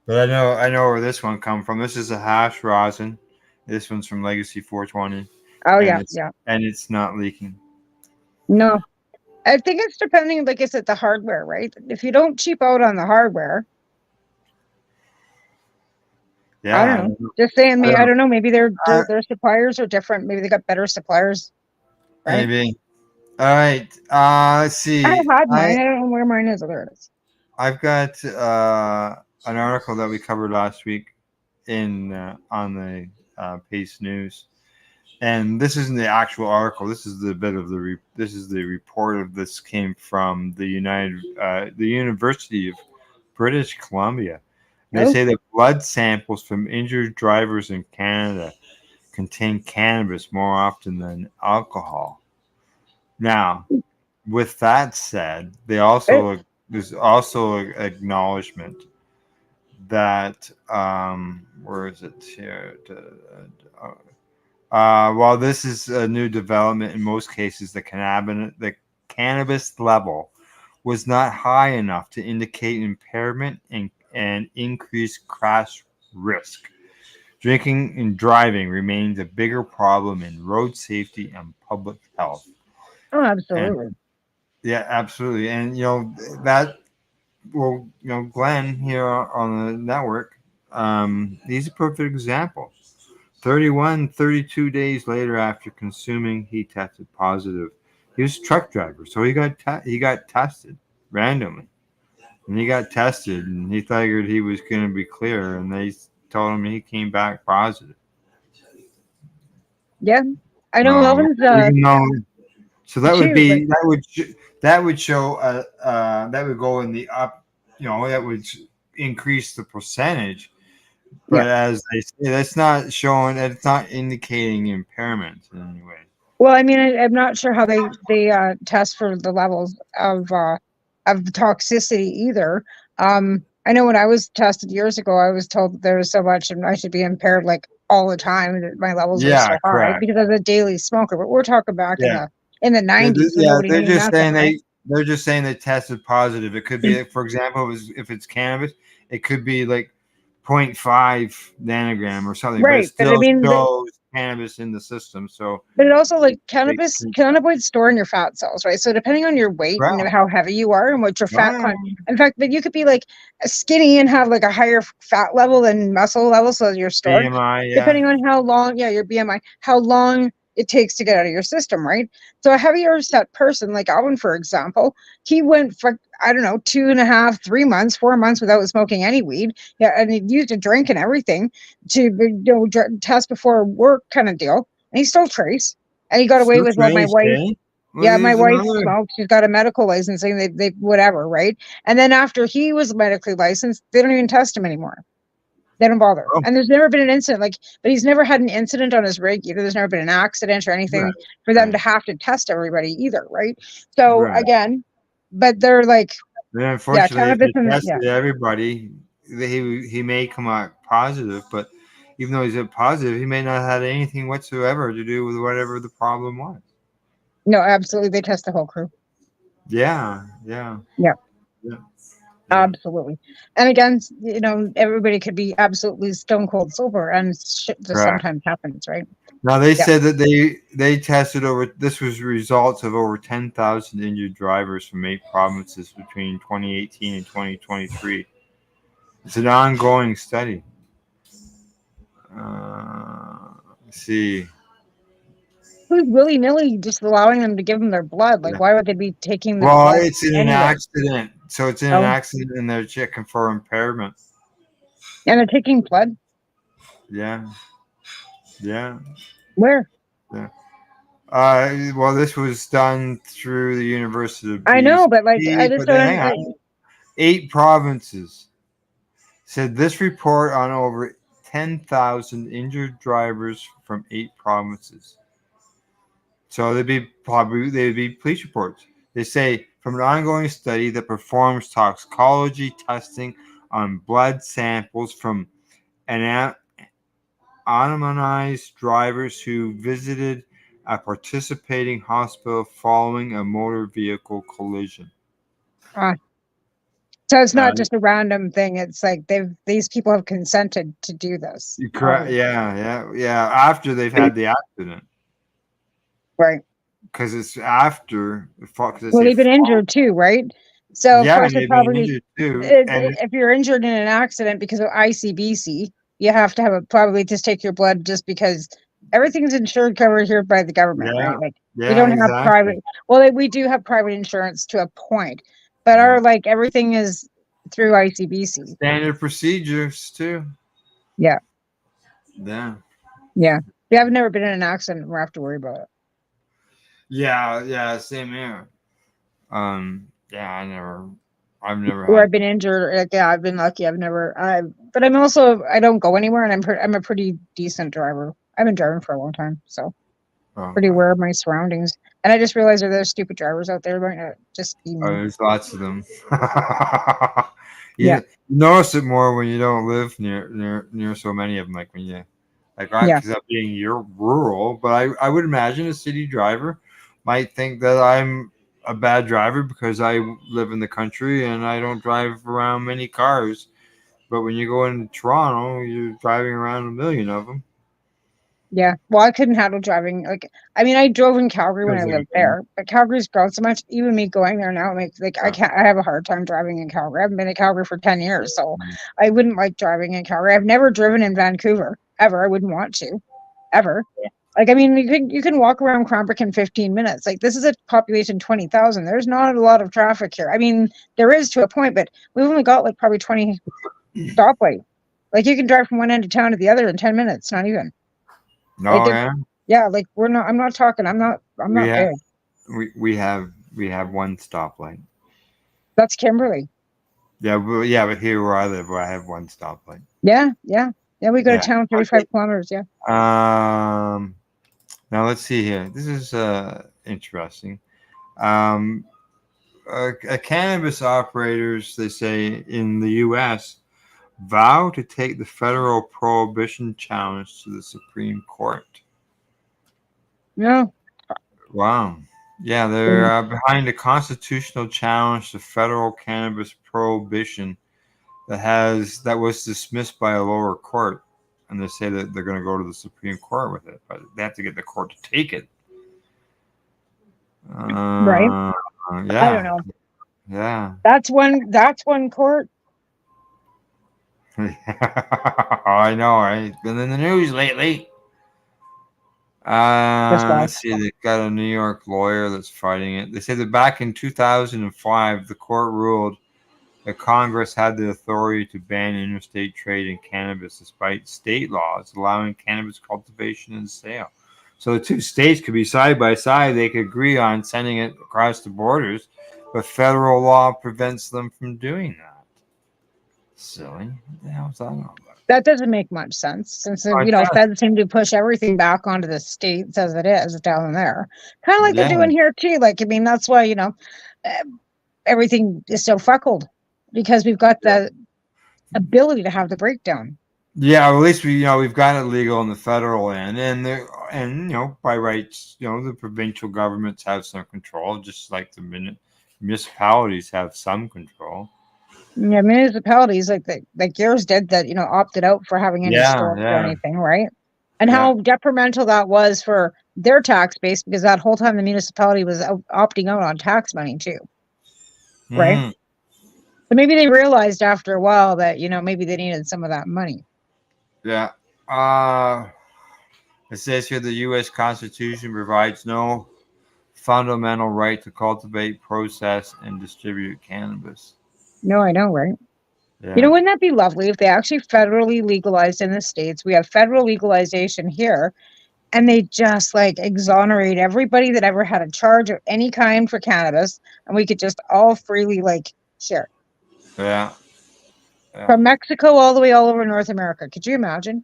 But I know where this one come from. This is a hash rosin. This one's from Legacy 420. Oh yeah. And it's not leaking. No. I think it's depending, like I said, the hardware, right? If you don't cheap out on the hardware. Yeah, I don't know. Just saying, maybe I don't know. Maybe their suppliers are different. Maybe they got better suppliers. Right? Maybe. All right. Let's see. I had mine. I don't know where mine is. Oh, there it is. I've got an article that we covered last week on the Pace News, and this isn't the actual article. This is the bit of this is the report of this came from the University of British Columbia. They say that blood samples from injured drivers in Canada contain cannabis more often than alcohol. Now, with that said, there's also an acknowledgement that where is it here? While this is a new development, in most cases, the cannabis level was not high enough to indicate impairment and increased crash risk. Drinking and driving remains a bigger problem in road safety and public health. Oh, absolutely. Absolutely. And Glenn here on the network, he's a perfect example. 32 days later after consuming, he tested positive. He was a truck driver, so he got tested randomly. And he got tested, and he figured he was going to be clear, and they told him he came back positive. Yeah, I know. So that would be that would show that would go in the up. That would increase the percentage. But as they say, that's not showing. It's not indicating impairment in any way. Well, I mean, I'm not sure how they test for the levels of the toxicity either. I know when I was tested years ago, I was told that there was so much and I should be impaired like all the time, that my levels were Yeah, so high correct. because I was a daily smoker. But we're talking back Yeah, in the 90s when nobody they're knew just nothing, saying right? they're just saying they tested positive. It could be, for example, if it's cannabis, it could be like 0.5 nanogram or something, but it Right. But I still mean, shows cannabis in the system. So but it also like they cannabinoids store in your fat cells, right? So depending on your weight and Right. how heavy you are and what your fat Right. in fact, but you could be like skinny and have like a higher fat level than muscle level, so you're stored. BMI, yeah. Depending on how long, your BMI, how long it takes to get out of your system, right? So a heavier set person, like Alvin, for example, he went for I don't know 2.5, 3 months, 4 months without smoking any weed. Yeah, and he used a drink and everything to test before work kind of deal. And he stole trace. And he got away Still with what my traced, wife, eh? Well, yeah, my there's wife another. smoked. She's got a medical licensing. They whatever, right? And then after he was medically licensed, they don't even test him anymore. They don't bother. Oh, And there's never been an incident but he's never had an incident on his rig either. There's never been an accident or anything right, for them right, to have to test everybody either, right? So right. again, but they're like, And yeah, unfortunately, if cannabis they and tested everybody, he may come out positive, but even though he's a positive, he may not have had anything whatsoever to do with whatever the problem was. no, absolutely. They test the whole crew. Yeah, yeah, Yeah. yeah. Absolutely. And again, everybody could be absolutely stone cold sober and shit just Correct. sometimes happens, right? Now they Yeah. said that they tested this was results of over 10,000 injured drivers from 8 provinces between 2018 and 2023. It's an ongoing study. Let's see. Who's willy-nilly just allowing them to give them their blood? Like, Yeah. why would they be taking the Well, blood it's in an anyway? accident. So it's in an Oh, accident and they're checking for impairment. and they're taking blood? Yeah. Yeah. Where? Yeah. Well, this was done through the University of I know, but like, I BC, just but don't, hang on. 8 provinces said this report on over 10,000 injured drivers from 8 provinces. So they'd be police reports. They say from an ongoing study that performs toxicology testing on blood samples from anonymized drivers who visited a participating hospital following a motor vehicle collision. so it's not just a random thing. It's like these people have consented to do this. Correct. Yeah. After they've had the accident. Right. Because it's after. Well, they've been injured too, right? So of course, it they've been probably injured too. And if you're injured in an accident because of ICBC, you have to have probably just take your blood just because everything's insured covered here by the government, right? Like we don't have private. Well, we do have private insurance to a point, but our everything is through ICBC. Standard procedures too. Yeah. Yeah. Yeah. I've never been in an accident where I have to worry about it. Yeah, same here. I've never Where I've been injured. Like, yeah, I've been lucky. But I don't go anywhere, and I'm a pretty decent driver. I've been driving for a long time, so pretty aware of my surroundings. And I just realized that there's stupid drivers out there right now. Just there's lots of them. Yeah. You notice it more when you don't live near so many of them. Like when you, because I'm being rural, but I would imagine a city driver might think that I'm a bad driver because I live in the country and I don't drive around many cars. But when you go into Toronto, you're driving around a million of them. Yeah. Well, I couldn't handle driving. Like, I mean, I drove in Calgary when I lived there, but Calgary's grown so much. Even me going there now makes I have a hard time driving in Calgary. I haven't been in Calgary for 10 years, so I wouldn't like driving in Calgary. I've never driven in Vancouver ever. I wouldn't want to ever. Like, I mean, you can walk around Cranbrook in 15 minutes. Like, this is a population 20,000. There's not a lot of traffic here. I mean, there is to a point, but we've only got like probably 20 stoplights. Like, you can drive from one end of town to the other in 10 minutes, not even. No, yeah, like I'm not big. We have one stoplight. That's Kimberly. but here where I live, I have one stoplight. Yeah. We go to Yeah. town 35 kilometers. Yeah. Now let's see here. This is interesting. Um, cannabis operators, they say in the U.S., vow to take the federal prohibition challenge to the Supreme Court. Yeah. Wow. Yeah, they're behind a constitutional challenge to federal cannabis prohibition that was dismissed by a lower court, and they say that they're going to go to the Supreme Court with it, but they have to get the court to take it. Right. Yeah. I don't know. Yeah. That's one court. I know, right? Been in the news lately. Let's see, they've got a New York lawyer that's fighting it. They say that back in 2005, the court ruled that Congress had the authority to ban interstate trade in cannabis despite state laws allowing cannabis cultivation and sale. So the two states could be side by side. They could agree on sending it across the borders, but federal law prevents them from doing that. Silly. What the hell is that all about? That doesn't make much sense since, feds seem to push everything back onto the states as it is down there. Kind of like they're doing here too. Like, I mean, that's why, everything is so fuckled because we've got the ability to have the breakdown. Yeah, well, at least we've got it legal on the federal end, and by rights, the provincial governments have some control, just like the municipalities have some control. Yeah, municipalities like yours did that, opted out for having any stores or anything, right? And how detrimental that was for their tax base because that whole time the municipality was opting out on tax money too, right? Mm. So maybe they realized after a while that maybe they needed some of that money. Yeah. It says here the U.S. Constitution provides no fundamental right to cultivate, process, and distribute cannabis. No, I know, right? Yeah. Wouldn't that be lovely if they actually federally legalized in the States? We have federal legalization here, and they just exonerate everybody that ever had a charge of any kind for cannabis, and we could just all freely share. Yeah. From Mexico all the way all over North America. Could you imagine?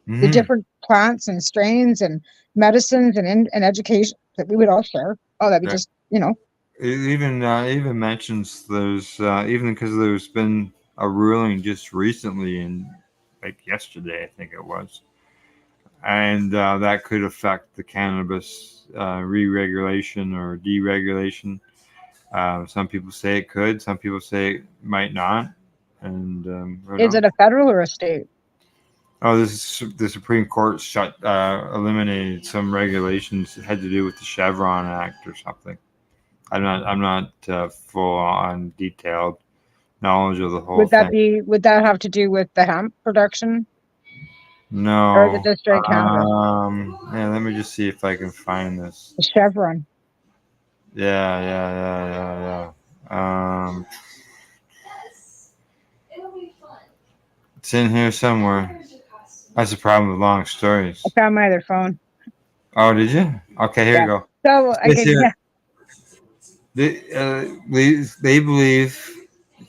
Mm-hmm. The different plants and strains and medicines and education that we would all share? Oh, that'd be just, It even mentions there's even because there's been a ruling just recently yesterday, I think it was, and that could affect the cannabis re-regulation or deregulation. Some people say it could, some people say it might not. And is it a federal or a state? Oh, the Supreme Court eliminated some regulations that had to do with the Chevron Act or something. I'm not full on detailed knowledge of the whole thing. Would that have to do with the hemp production? No. Or the district cannabis? Yeah, let me just see if I can find this. The Chevron. Yeah. It's in here somewhere. That's the problem with long stories. I found my other phone. Oh, did you? Okay, here you go. So they believe.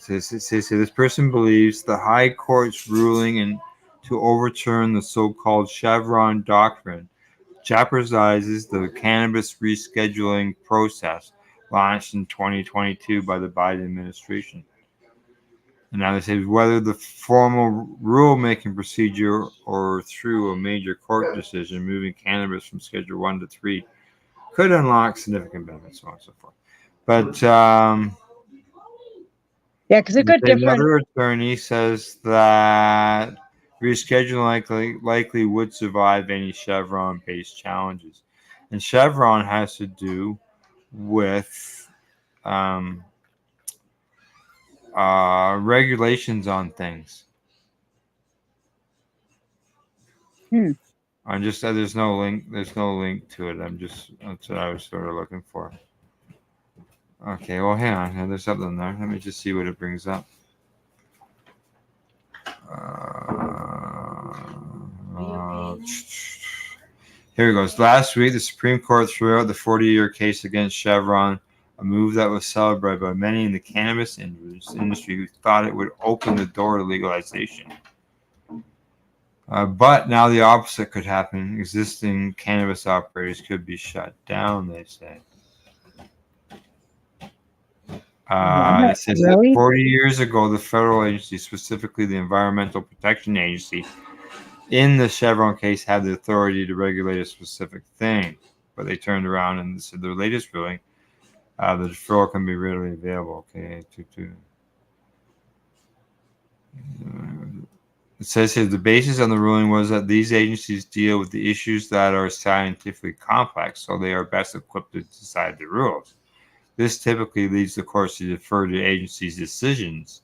It says this person believes the High Court's ruling to overturn the so-called Chevron doctrine jeopardizes the cannabis rescheduling process launched in 2022 by the Biden administration. And now they say whether the formal rulemaking procedure or through a major court decision moving cannabis from Schedule 1 to 3 could unlock significant benefits, so on and so forth. But because it could different. Another attorney says that rescheduling likely would survive any Chevron-based challenges, and Chevron has to do with regulations on things. I'm just there's no link to it. That's what I was sort of looking for. Okay, well, hang on. There's something there. Let me just see what it brings up. Here it goes. Last week, the Supreme Court threw out the 40-year case against Chevron, a move that was celebrated by many in the cannabis industry who thought it would open the door to legalization. But now the opposite could happen. Existing cannabis operators could be shut down, they say. It says that 40 years ago, the federal agency, specifically the Environmental Protection Agency, in the Chevron case, had the authority to regulate a specific thing. But they turned around and said their latest ruling, the deferral can be readily available. Okay, It says here the basis of the ruling was that these agencies deal with the issues that are scientifically complex, so they are best equipped to decide the rules. This typically leads the courts to defer to agencies' decisions,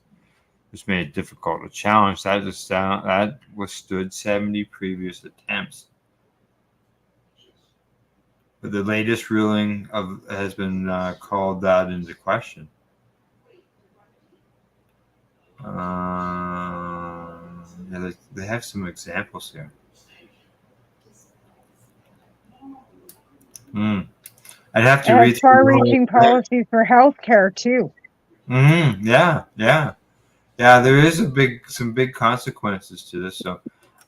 which made it difficult to challenge. That withstood 70 previous attempts. But the latest ruling has been called that into question. Yeah, they have some examples here. I'd have to read far-reaching policies for healthcare too. Yeah. There is some big consequences to this. So,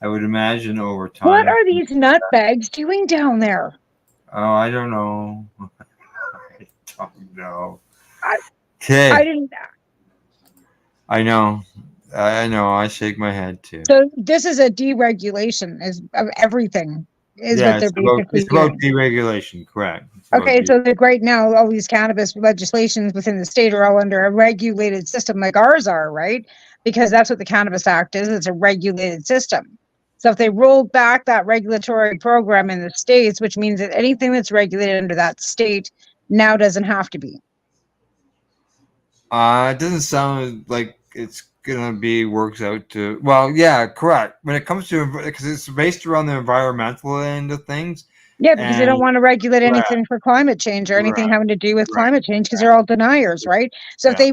I would imagine over time. What are these nutbags doing down there? Oh, I don't know. I don't know. Okay. I didn't. I know. I shake my head too. So this is a deregulation of everything. What they're basically it's about deregulation, correct? Okay, so right now all these cannabis legislations within the state are all under a regulated system like ours are, right? Because that's what the Cannabis Act is. It's a regulated system. So if they roll back that regulatory program in the states, which means that anything that's regulated under that state now doesn't have to be. It doesn't sound like it's gonna be works out to. Well, yeah, correct. When it comes to, because it's based around the environmental end of things. Yeah, because they don't want to regulate anything for climate change or anything having to do with climate change because they're all deniers, right? So if they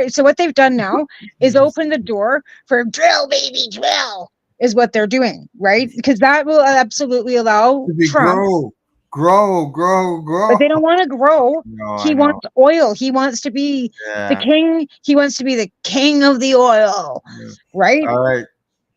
so what they've done now is open the door for drill, baby, drill is what they're doing, right? Because that will absolutely allow Trump. Grow. But they don't want to grow. No, he wants oil. He wants to be the king. He wants to be the king of the oil, right? All right.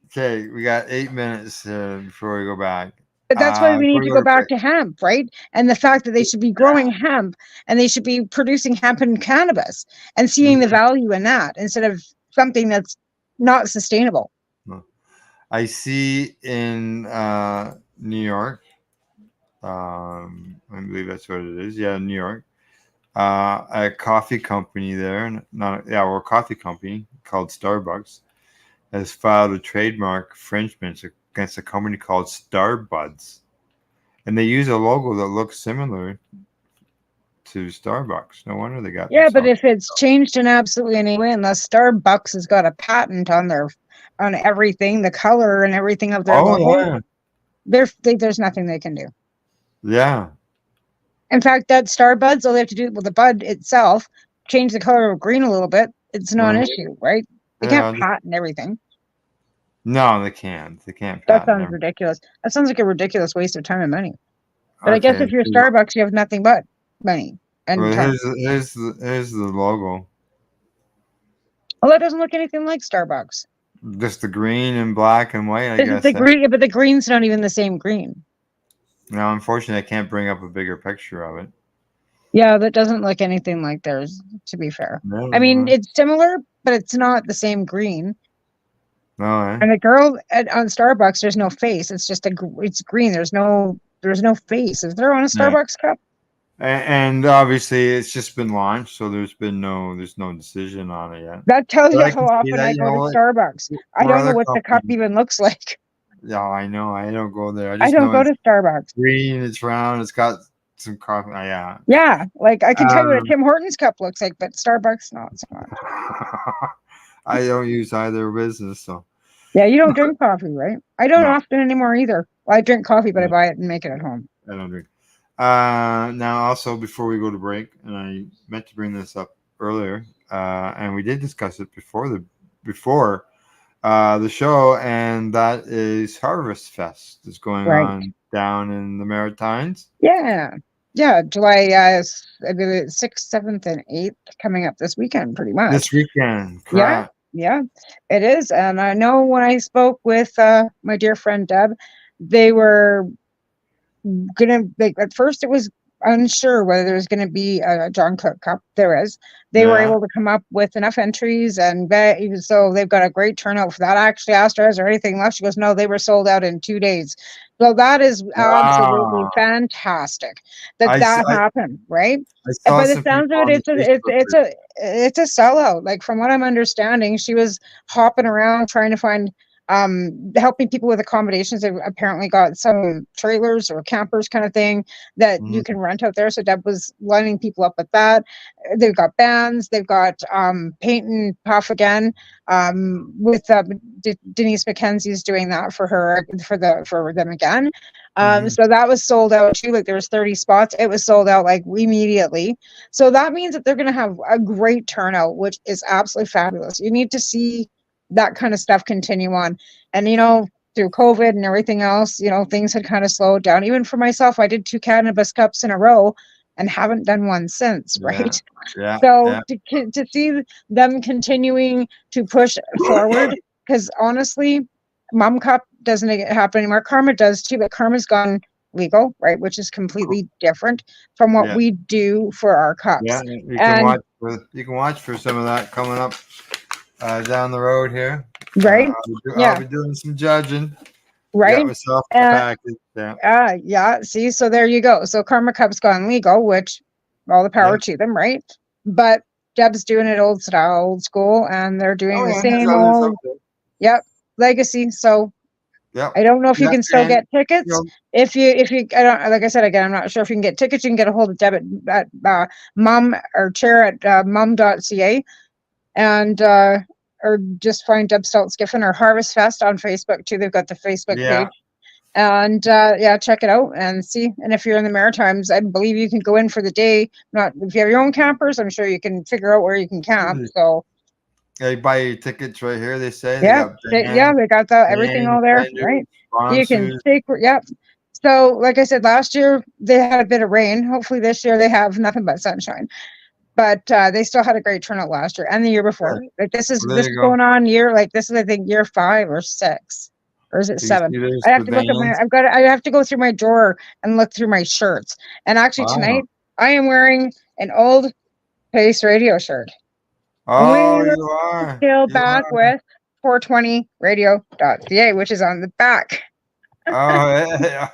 Okay, we got 8 minutes before we go back. But that's why we need to go back to hemp, right? And the fact that they should be growing hemp and they should be producing hemp and cannabis and seeing the value in that instead of something that's not sustainable. I see in New York, I believe that's what it is. Yeah, New York. A coffee company there, a coffee company called Starbucks has filed a trademark infringement against a company called Starbuds, and they use a logo that looks similar to Starbucks. No wonder they got. Yeah, but if it's changed in absolutely any way, unless Starbucks has got a patent on everything, the color and everything of their logo, there's nothing they can do. Yeah. In fact, that Starbuds, all they have to do with the bud itself, change the color of green a little bit. It's not an issue, right? They can't patent everything. No, they can't. They can't. That sounds ridiculous. That sounds like a ridiculous waste of time and money. But I guess if you're Starbucks, you have nothing but money and time. Here's the logo. Well, that doesn't look anything like Starbucks. Just the green and black and white, I guess. The green, but the green's not even the same green. No, unfortunately, I can't bring up a bigger picture of it. Yeah, that doesn't look anything like theirs, to be fair. No, I mean, it's similar, but it's not the same green. No, And the girl on Starbucks, there's no face. It's just it's green. There's no face. Is there on a Starbucks cup? And obviously, it's just been launched, so there's no decision on it yet. That tells you how often I go to Starbucks. I don't know what the cup even looks like. Yeah, I know. I don't go there. I don't go to Starbucks. Green, it's round. It's got some coffee. Yeah. Yeah, like I can tell you what a Tim Hortons cup looks like, but Starbucks not so much. I don't use either business, so. Yeah, you don't drink coffee, right? I don't often anymore either. Well, I drink coffee, but I buy it and make it at home. I don't drink. Now, also before we go to break, and I meant to bring this up earlier, and we did discuss it before the show, and that is Harvest Fest is going on down in the Maritimes. Yeah, Yeah, July 6th, 7th, and 8th coming up this weekend, pretty much. This weekend, Yeah, correct. yeah, it is. And I know when I spoke with my dear friend Deb, they were gonna like at first it was unsure whether there's gonna be a John Cook Cup. There is. They were Yeah. able to come up with enough entries, and even so they've got a great turnout for that. I actually asked her, is there anything left? She goes, no, they were sold out in 2 days. So that is absolutely Wow. fantastic that I, s- that happened, right? I And saw by the some sounds people of on it, the Facebook group. it's a sellout. Like from what I'm understanding, she was hopping around trying to find helping people with accommodations. They've apparently got some trailers or campers kind of thing that you Mhm. can rent out there. So Deb was lining people up with that. They've got bands, they've got paint and puff again. With Denise McKenzie's doing that for them again. Mhm. So that was sold out too. Like there was 30 spots. It was sold out like immediately. So that means that they're going to have a great turnout, which is absolutely fabulous. You need to see that kind of stuff continue on. And, through COVID and everything else, things had kind of slowed down. Even for myself, I did 2 cannabis cups in a row and haven't done one since, Yeah. right? Yeah. So Yeah. to see them continuing to push forward, because honestly, Mom Cup doesn't happen anymore. Karma does too, but Karma's gone legal, right? Which is completely different from what Yeah. we do for our Yeah. cups. You can And watch for some of that coming up down the road here. right, I'll yeah, be doing some judging. Got right. myself a And package. Yeah. yeah, see, so there you go. So Karma Cup's gone legal, which all the Yeah. power to them, right? But Deb's doing it old style, old school, and they're doing Oh the yeah. There's same others old, up there. yep, legacy. So Yep. I don't know if you Yeah. can still And get tickets. If you, I don't, like I said again, I'm not sure if you can get tickets. You can get a hold of Deb at mum or chair at mum.ca, and or just find Deb Stoltz Giffen or Harvest Fest on Facebook too. They've got the Facebook yeah. page. And yeah, check it out and see. And if you're in the Maritimes, I believe you can go in for the day. Not if you have your own campers, I'm sure you can figure out where you can camp. So Yeah, you buy your tickets right here. They say they yeah, got yeah, they got everything all there, vendors, right? You can sponsors. take, yep. So like I said, last year they had a bit of rain. Hopefully this year they have nothing but sunshine. But they still had a great turnout last year and the year before. Like this is Well, there you go. going on this is I think year 5 or 6. Or is it So you 7? see there's I have the to look at bands. I have to go through my drawer and look through my shirts. And actually Wow. tonight I am wearing an old Pace Radio shirt. Oh, We're you are. still You back are. with 420radio.ca, which is on the back. Oh, yeah.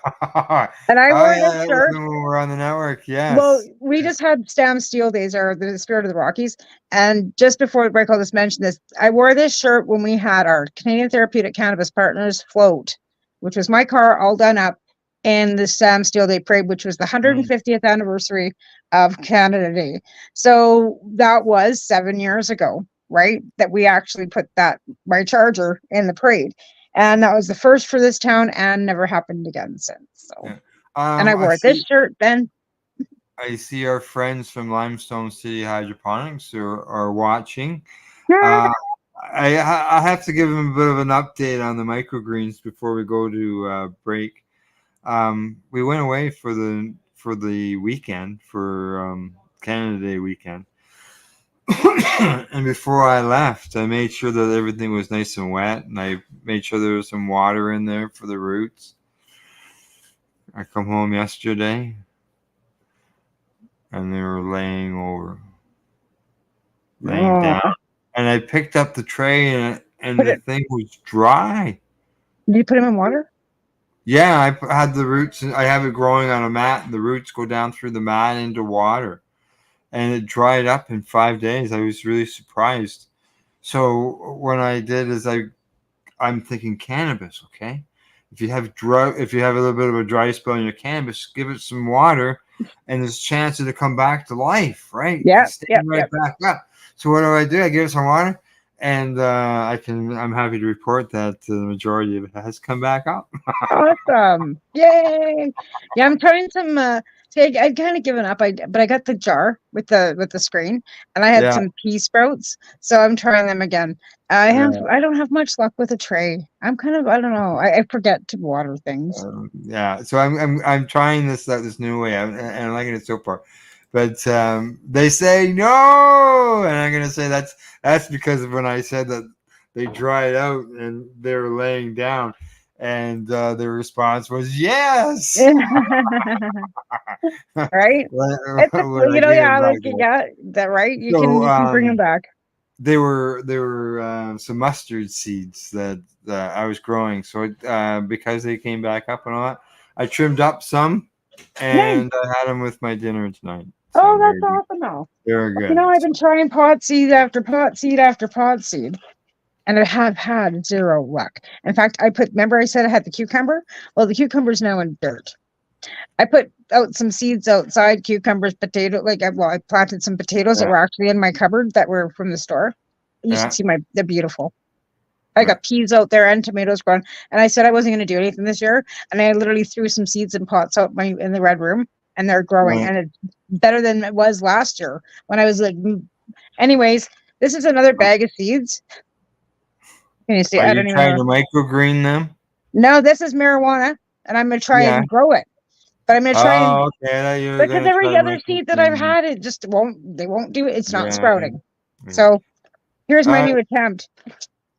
And I Oh, wore yeah. this That was shirt. when we were on the network. Well, Yes. we just had Stam Steel Days, or the Spirit of the Rockies. And just before break, I'll just mention this. I wore this shirt when we had our Canadian Therapeutic Cannabis Partners float, which was my car all done up in the Stam Steel Day Parade, which was the 150th anniversary of Canada Day. So that was 7 years ago, right? That we actually put my charger in the parade. And that was the first for this town and never happened again since. So, Yeah. and I wore this see. shirt then. I see our friends from Limestone City Hydroponics are watching. Yeah. Uh, I have to give them a bit of an update on the microgreens before we go to break. We went away for the weekend for Canada Day weekend, and before I left, I made sure that everything was nice and wet, and I made sure there was some water in there for the roots. I come home yesterday, and they were laying down, and I picked up the tray, and the thing was dry. Did you put them in water? Yeah, I had the roots. I have it growing on a mat, and the roots go down through the mat into water, and it dried up in 5 days. I was really surprised. So what I did is I'm thinking cannabis. Okay, if you have a little bit of a dry spell in your cannabis, give it some water, and there's a chance it'll come back to life. Right? Yeah. Stand right back up. So what do? I give it some water, And I'm happy to report that the majority of it has come back up. Awesome! Yay! Yeah, I'm trying some. I'd kind of given up. But I got the jar with the screen, and I had Yeah. some pea sprouts, so I'm trying them again. I don't have much luck with a tray. I don't know. I forget to water things. Yeah. So I'm trying this new way, and I'm liking it so far. But they say no, and I'm gonna say that's because of when I said that they dried out and they were laying down, and their response was yes. Right? That right. You can bring them back. They were some mustard seeds that I was growing. So because they came back up and all that, I trimmed up some, and I had them with my dinner tonight. So oh, that's awesome! Though they're good. I've been trying pot seed after pot seed after pot seed, and I have had zero luck. In fact, remember I said I had the cucumber? Well, the cucumber's now in dirt. I put out some seeds outside, cucumbers, potato. I planted some potatoes that were actually in my cupboard that were from the store. You should see they're beautiful. I got peas out there and tomatoes growing, and I said I wasn't going to do anything this year, and I literally threw some seeds in pots out in the red room, and they're growing, and it's better than it was last year when I was like. Anyways, this is another bag of seeds. Can you see? Are you trying to microgreen them? No, this is marijuana, and I'm going to try and grow it. But I'm going to try because every other seed that I've had, it just they won't do it. It's not sprouting. So here's my new attempt.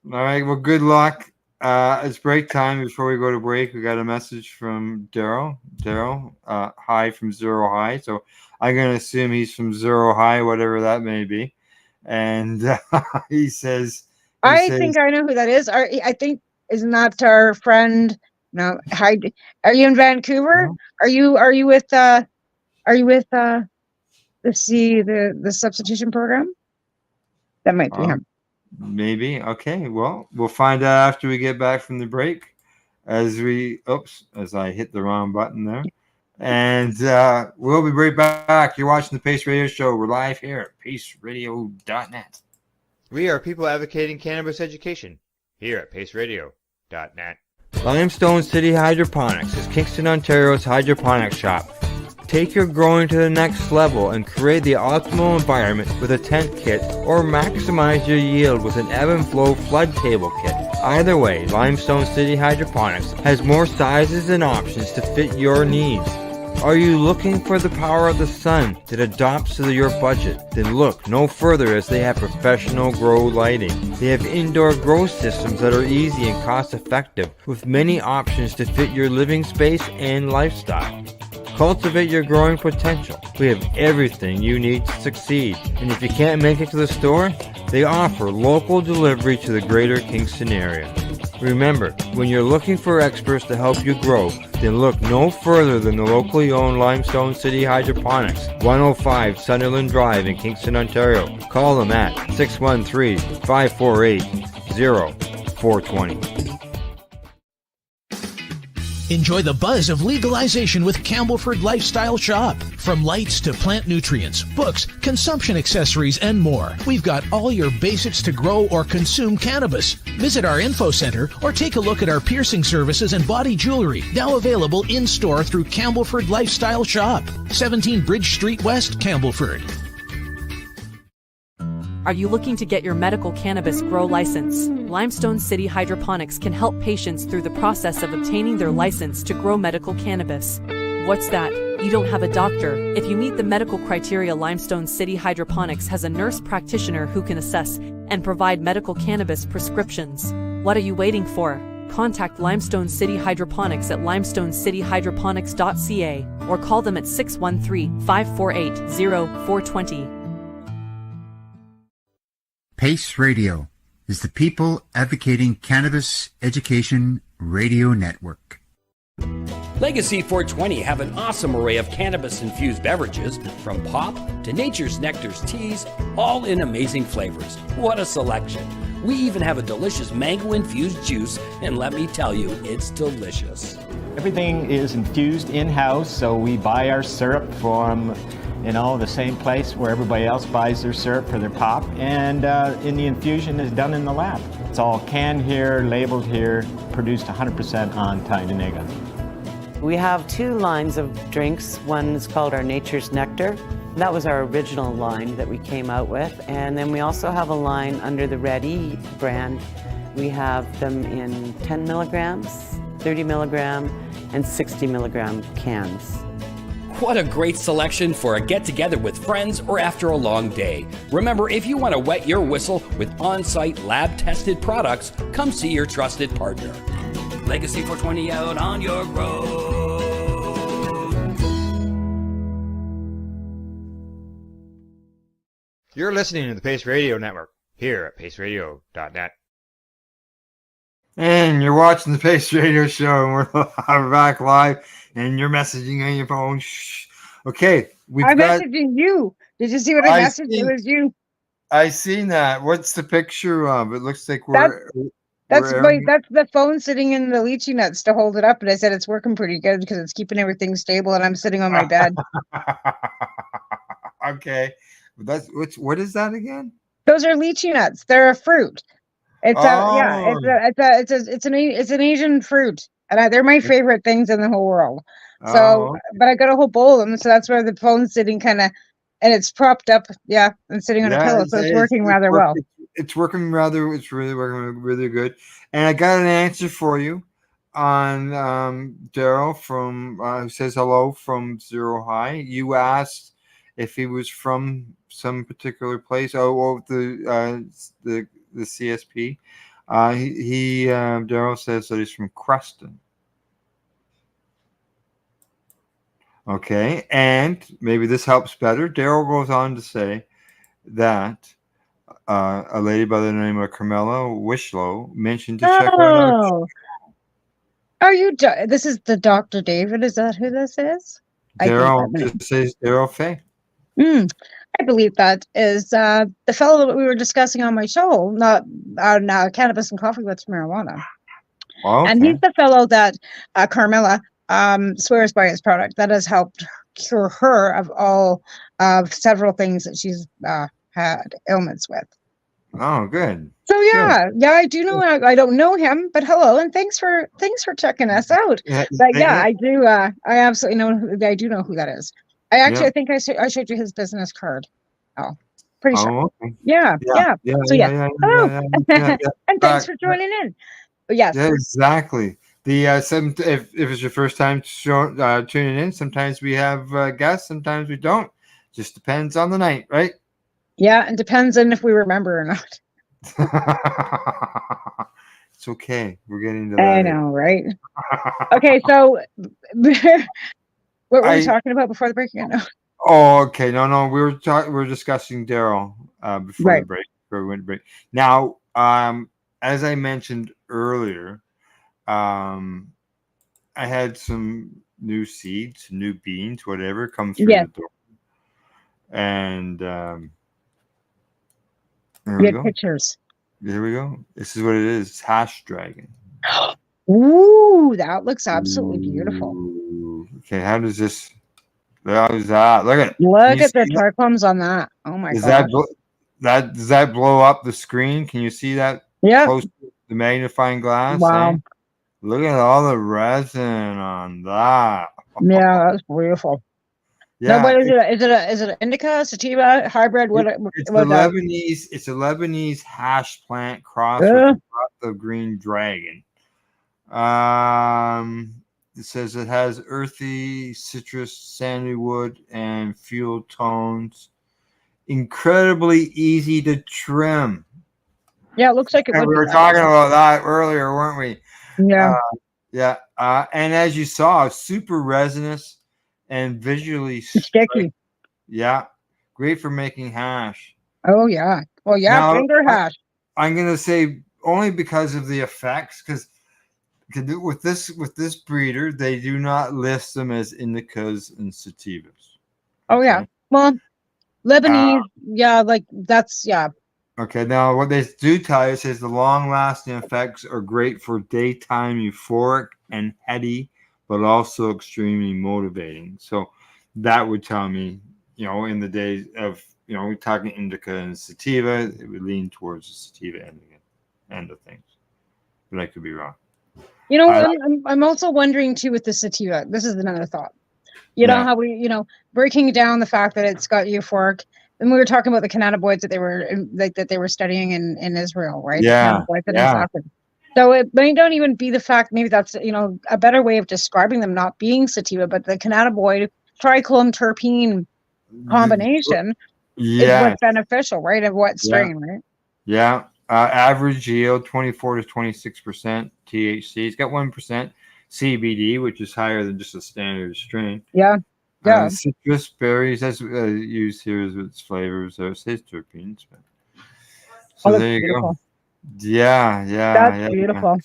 All right. Well, good luck. It's break time. Before we go to break, we got a message from Daryl. Hi from Zero High. So I'm going to assume he's from Zero High, whatever that may be. And he says, I think I know who that is. I think isn't that our friend? No, hi. Are you in Vancouver? No. Are you with the substitution program? That might be him. Maybe. Okay. Well, we'll find out after we get back from the break. As I hit the wrong button there. And we'll be right back. You're watching the Pace Radio Show. We're live here at paceradio.net. We are people advocating cannabis education here at paceradio.net. Limestone City Hydroponics is Kingston, Ontario's hydroponics shop. Take your growing to the next level and create the optimal environment with a tent kit, or maximize your yield with an ebb and flow flood table kit. Either way, Limestone City Hydroponics has more sizes and options to fit your needs. Are you looking for the power of the sun that adapts to your budget? Then look no further, as they have professional grow lighting. They have indoor grow systems that are easy and cost effective, with many options to fit your living space and lifestyle. Cultivate your growing potential. We have everything you need to succeed. And if you can't make it to the store, they offer local delivery to the greater Kingston area. Remember, when you're looking for experts to help you grow, then look no further than the locally owned Limestone City Hydroponics, 105 Sunderland Drive in Kingston, Ontario. Call them at 613-548-0420. Enjoy the buzz of legalization with Campbellford Lifestyle Shop. From lights to plant nutrients, books, consumption accessories, and more, we've got all your basics to grow or consume cannabis. Visit our info center or take a look at our piercing services and body jewelry, now available in-store through Campbellford Lifestyle Shop, 17 Bridge Street West, Campbellford. Are you looking to get your medical cannabis grow license? Limestone City Hydroponics can help patients through the process of obtaining their license to grow medical cannabis. What's that? You don't have a doctor. If you meet the medical criteria, Limestone City Hydroponics has a nurse practitioner who can assess and provide medical cannabis prescriptions. What are you waiting for? Contact Limestone City Hydroponics at limestonecityhydroponics.ca or call them at 613-548-0420. Pace Radio is the people advocating cannabis education radio network. Legacy 420 have an awesome array of cannabis-infused beverages, from pop to Nature's Nectar's teas, all in amazing flavors. What a selection. We even have a delicious mango-infused juice, and let me tell you, it's delicious. Everything is infused in-house, so we buy our syrup from You know, the same place where everybody else buys their syrup for their pop, and in the infusion is done in the lab. It's all canned here, labeled here, produced 100% on Tyndonega. We have 2 lines of drinks. One is called our Nature's Nectar. That was our original line that we came out with. And then we also have a line under the Red E brand. We have them in 10 milligrams, 30 milligram, and 60 milligram cans. What a great selection for a get-together with friends or after a long day. Remember, if you want to wet your whistle with on-site lab-tested products, come see your trusted partner. Legacy 420 out on your road. You're listening to the Pace Radio Network here at paceradio.net. And you're watching the Pace Radio Show, and we're back live, and you're messaging on your phone. Shh. Okay, I'm messaging you. Did you see what I messaged? It was you. I seen that. What's the picture of? It looks like that's the phone sitting in the lychee nuts to hold it up, and I said it's working pretty good because it's keeping everything stable, and I'm sitting on my bed. Okay, what is that again? Those are lychee nuts. They're a fruit. It's an Asian fruit, and they're my favorite things in the whole world. So, but I got a whole bowl of them, so that's where the phone's sitting kind of, and it's propped up, and sitting on a pillow, so it's working rather well. It's really working really good. And I got an answer for you on Daryl from who says hello from Zero High. You asked if he was from some particular place. The CSP. Daryl says that he's from Creston. Okay, and maybe this helps better. Daryl goes on to say that a lady by the name of Carmela Wishlow mentioned to check her out. Are you? This is the Dr. David. Is that who this is? Daryl just says Daryl Fay. I believe that is the fellow that we were discussing on my show, not on Cannabis and Coffee with Marijuana. Okay. And he's the fellow that Carmela swears by his product that has helped cure her of several things that she's had ailments with. Oh, good. So I do know. I don't know him, but hello, and thanks for checking us out. But I do. I absolutely know. I do know who that is. I think I showed you his business card. Oh, pretty sure. Okay. Yeah. So hello, and thanks for joining in. Yes. Yeah, exactly. The if it's your first time tuning in, sometimes we have guests, sometimes we don't. Just depends on the night, right? Yeah, and depends on if we remember or not. It's okay. We're getting to that. I know, right? Okay, so what were we talking about before the break again? Oh, okay. No. We were discussing Daryl before the break. Before we went to break. Now, as I mentioned earlier, I had some new seeds, new beans, whatever, come through the door. And there we go. Pictures. There we go. This is what it is. It's hash dragon. Ooh, that looks absolutely beautiful. Okay, how does this? How's that? Look at it. Look at the trichomes on that. Oh my god. Does that blow up the screen? Can you see that? Yeah. Close to the magnifying glass. Wow. Eh? Look at all the resin on that. Yeah, that's beautiful. Yeah. Now, what is it? Is it an indica, sativa, hybrid? It's a Lebanese hash plant cross with the green dragon. It says it has earthy, citrus, sandy wood, and fuel tones. Incredibly easy to trim. Yeah, it looks like it. And we were talking about that earlier, weren't we? Yeah. And as you saw, super resinous and visually sticky. Yeah. Great for making hash. Oh, yeah. Well, yeah, now, finger hash. I'm going to say only because of the effects, because with this breeder, they do not list them as indicas and sativas. Oh, yeah. Well, Lebanese, that's. Okay, now what they do tell you says the long-lasting effects are great for daytime euphoric and heady, but also extremely motivating. So that would tell me in the days of, we're talking indica and sativa, it would lean towards the sativa end of things. But I could be wrong. I'm also wondering too with the sativa. This is another thought. You know how we, breaking down the fact that it's got euphoric, and we were talking about the cannabinoids that they were studying in Israel, right? Yeah. The cannabinoids and stuff. So it may not even be the fact. Maybe that's a better way of describing them not being sativa, but the cannabinoid tricholine terpene combination is what's beneficial, right? Of what strain, right? Yeah. Average yield 24 to 26% THC. It's got 1% CBD, which is higher than just a standard strain. Yeah. Citrus berries, that's used here as its flavors. So it says terpenes. So there you beautiful. go. Yeah. That's beautiful.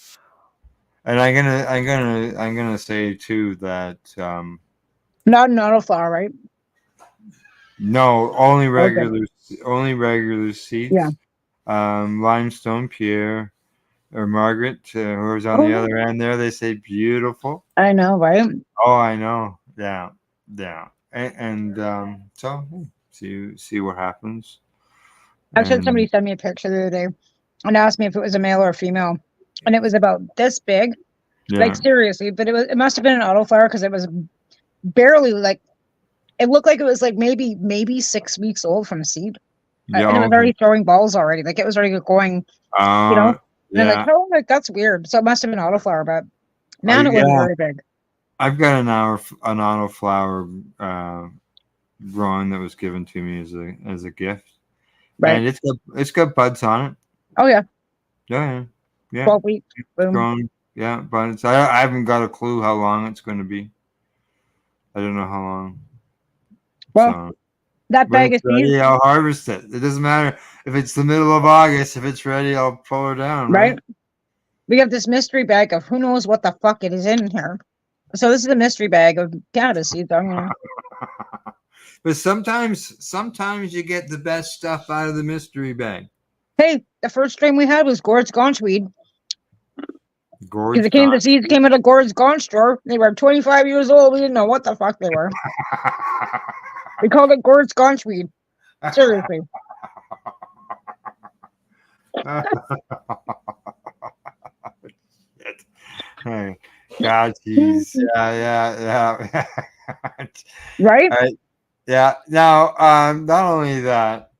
And I'm gonna say too that not an autoflower, right? No, only regular seeds. Yeah. Limestone, Pierre, or Margaret, who's on the other end there, they say beautiful. I know, right? Oh, I know. Yeah. And so see what happens. Actually, somebody sent me a picture the other day and asked me if it was a male or a female, and it was about this big, like seriously. But it must have been an autoflower because it was barely like. It looked like it was like maybe 6 weeks old from seed. And it was already throwing balls already. Like it was already going, And I'm like, that's weird. So it must have been autoflower, but man, it wasn't very big. I've got an autoflower growing that was given to me as a gift. Right. And it's got buds on it. Oh yeah. Yeah. 12 weeks. Boom. Growing. Yeah, buds. I haven't got a clue how long it's going to be. I don't know how long. Well, that bag of seeds. I'll harvest it. It doesn't matter if it's the middle of August. If it's ready, I'll pull her down. Right. We have this mystery bag of who knows what the fuck it is in here. So this is a mystery bag of cannabis seeds. But sometimes you get the best stuff out of the mystery bag. Hey, the first strain we had was Gord's Gaunchweed. The seeds came out of Gord's Gaunch store. They were 25 years old. We didn't know what the fuck they were. We called it Gord's Gaunchweed. Seriously. Hey, God, geez. Yeah. Right? Yeah. Now, not only that,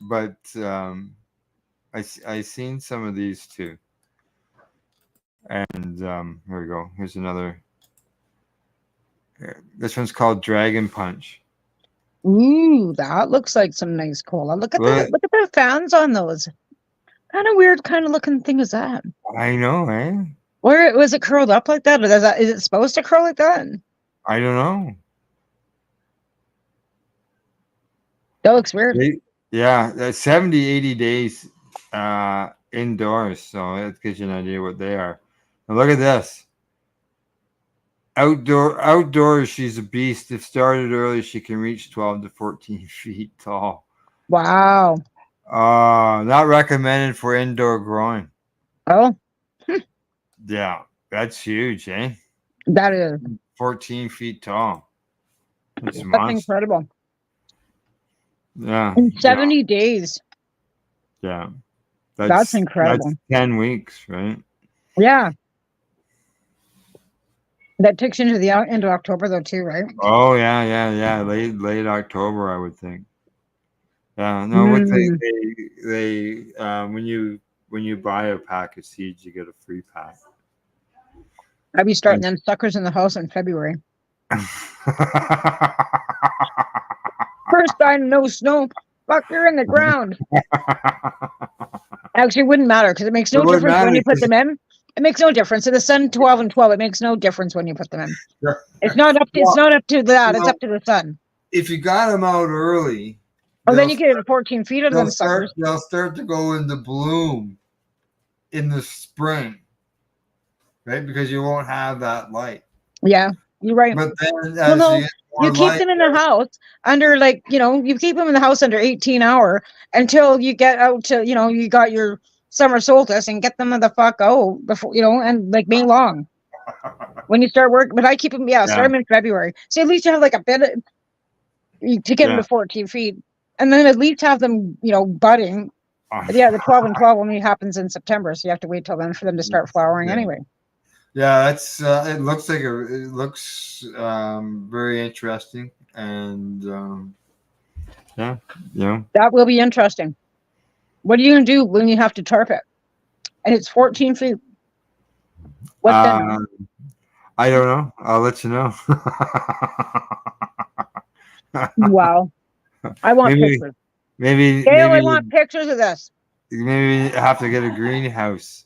but I seen some of these too. And here we go. Here's another. This one's called Dragon Punch. Ooh, that looks like some nice cola. Look at the fans on those. Kind of weird, kind of looking thing is that? I know, eh? Where was it curled up like that? Or is it supposed to curl like that? I don't know. That looks weird. 70, 80 days indoors. So that gives you an idea what they are. Now look at this. Outdoors, she's a beast. If started early, she can reach 12 to 14 feet tall. Wow. Not recommended for indoor growing. Oh. Yeah, that's huge, eh? That is. 14 feet tall. That's incredible. Yeah. In 70 days. Yeah. That's incredible. That's 10 weeks, right? Yeah. That takes you into October though too, right? Oh yeah. Late October, I would think. Yeah. No, what they when you buy a pack of seeds, you get a free pack. I'd be starting them suckers in the house in February. First sign, no snow. Fuck, you're in the ground. Actually, it wouldn't matter because it makes no difference when you put them in. It makes no difference. So the sun 12 and 12, it makes no difference when you put them in. It's not up to that. It's up to the sun. If you got them out early, then you get 14 feet of them suckers. They'll start to go into bloom in the spring, right? Because you won't have that light. Yeah, you're right. But then you keep them in the house under you keep them in the house under 18 hour until you get out to, you got your summer solstice and get them the fuck out before, and like May long when you start work. But I keep them, start them in February. So at least you have like a bit to get them to 14 feet, and then at least have them, budding. But yeah, the 12 and 12 only happens in September, so you have to wait till then for them to start flowering anyway. Yeah, that's it looks very interesting, and that will be interesting. What are you gonna do when you have to tarp it and it's 14 feet? What then? I don't know. I'll let you know. Wow, I want pictures. Maybe I want pictures of this. Maybe have to get a greenhouse.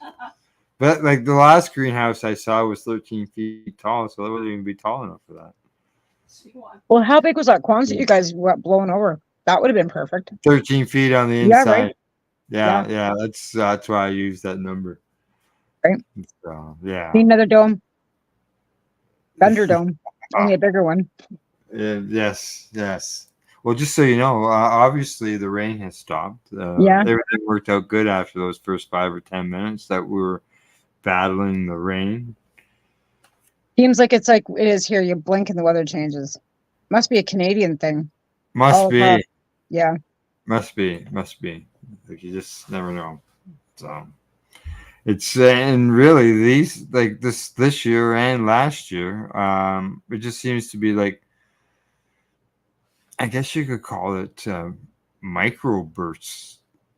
But like the last greenhouse I saw was 13 feet tall, so that wouldn't even be tall enough for that. Well, how big was that Quonset you guys blown over? That would have been perfect. 13 feet on the inside. Yeah, right. Yeah. That's why I used that number. Right. So, yeah. Need another dome. Thunder dome. Only a bigger one. Yes. Well, just so you know, obviously the rain has stopped. Everything worked out good after those first 5 or 10 minutes that we were battling the rain. Seems like it's like it is here. You blink and the weather changes. Must be a Canadian thing. Must be. Yeah. Must be. Like you just never know. So it's and really these like this year and last year, it just seems to be like, I guess you could call it micro bursts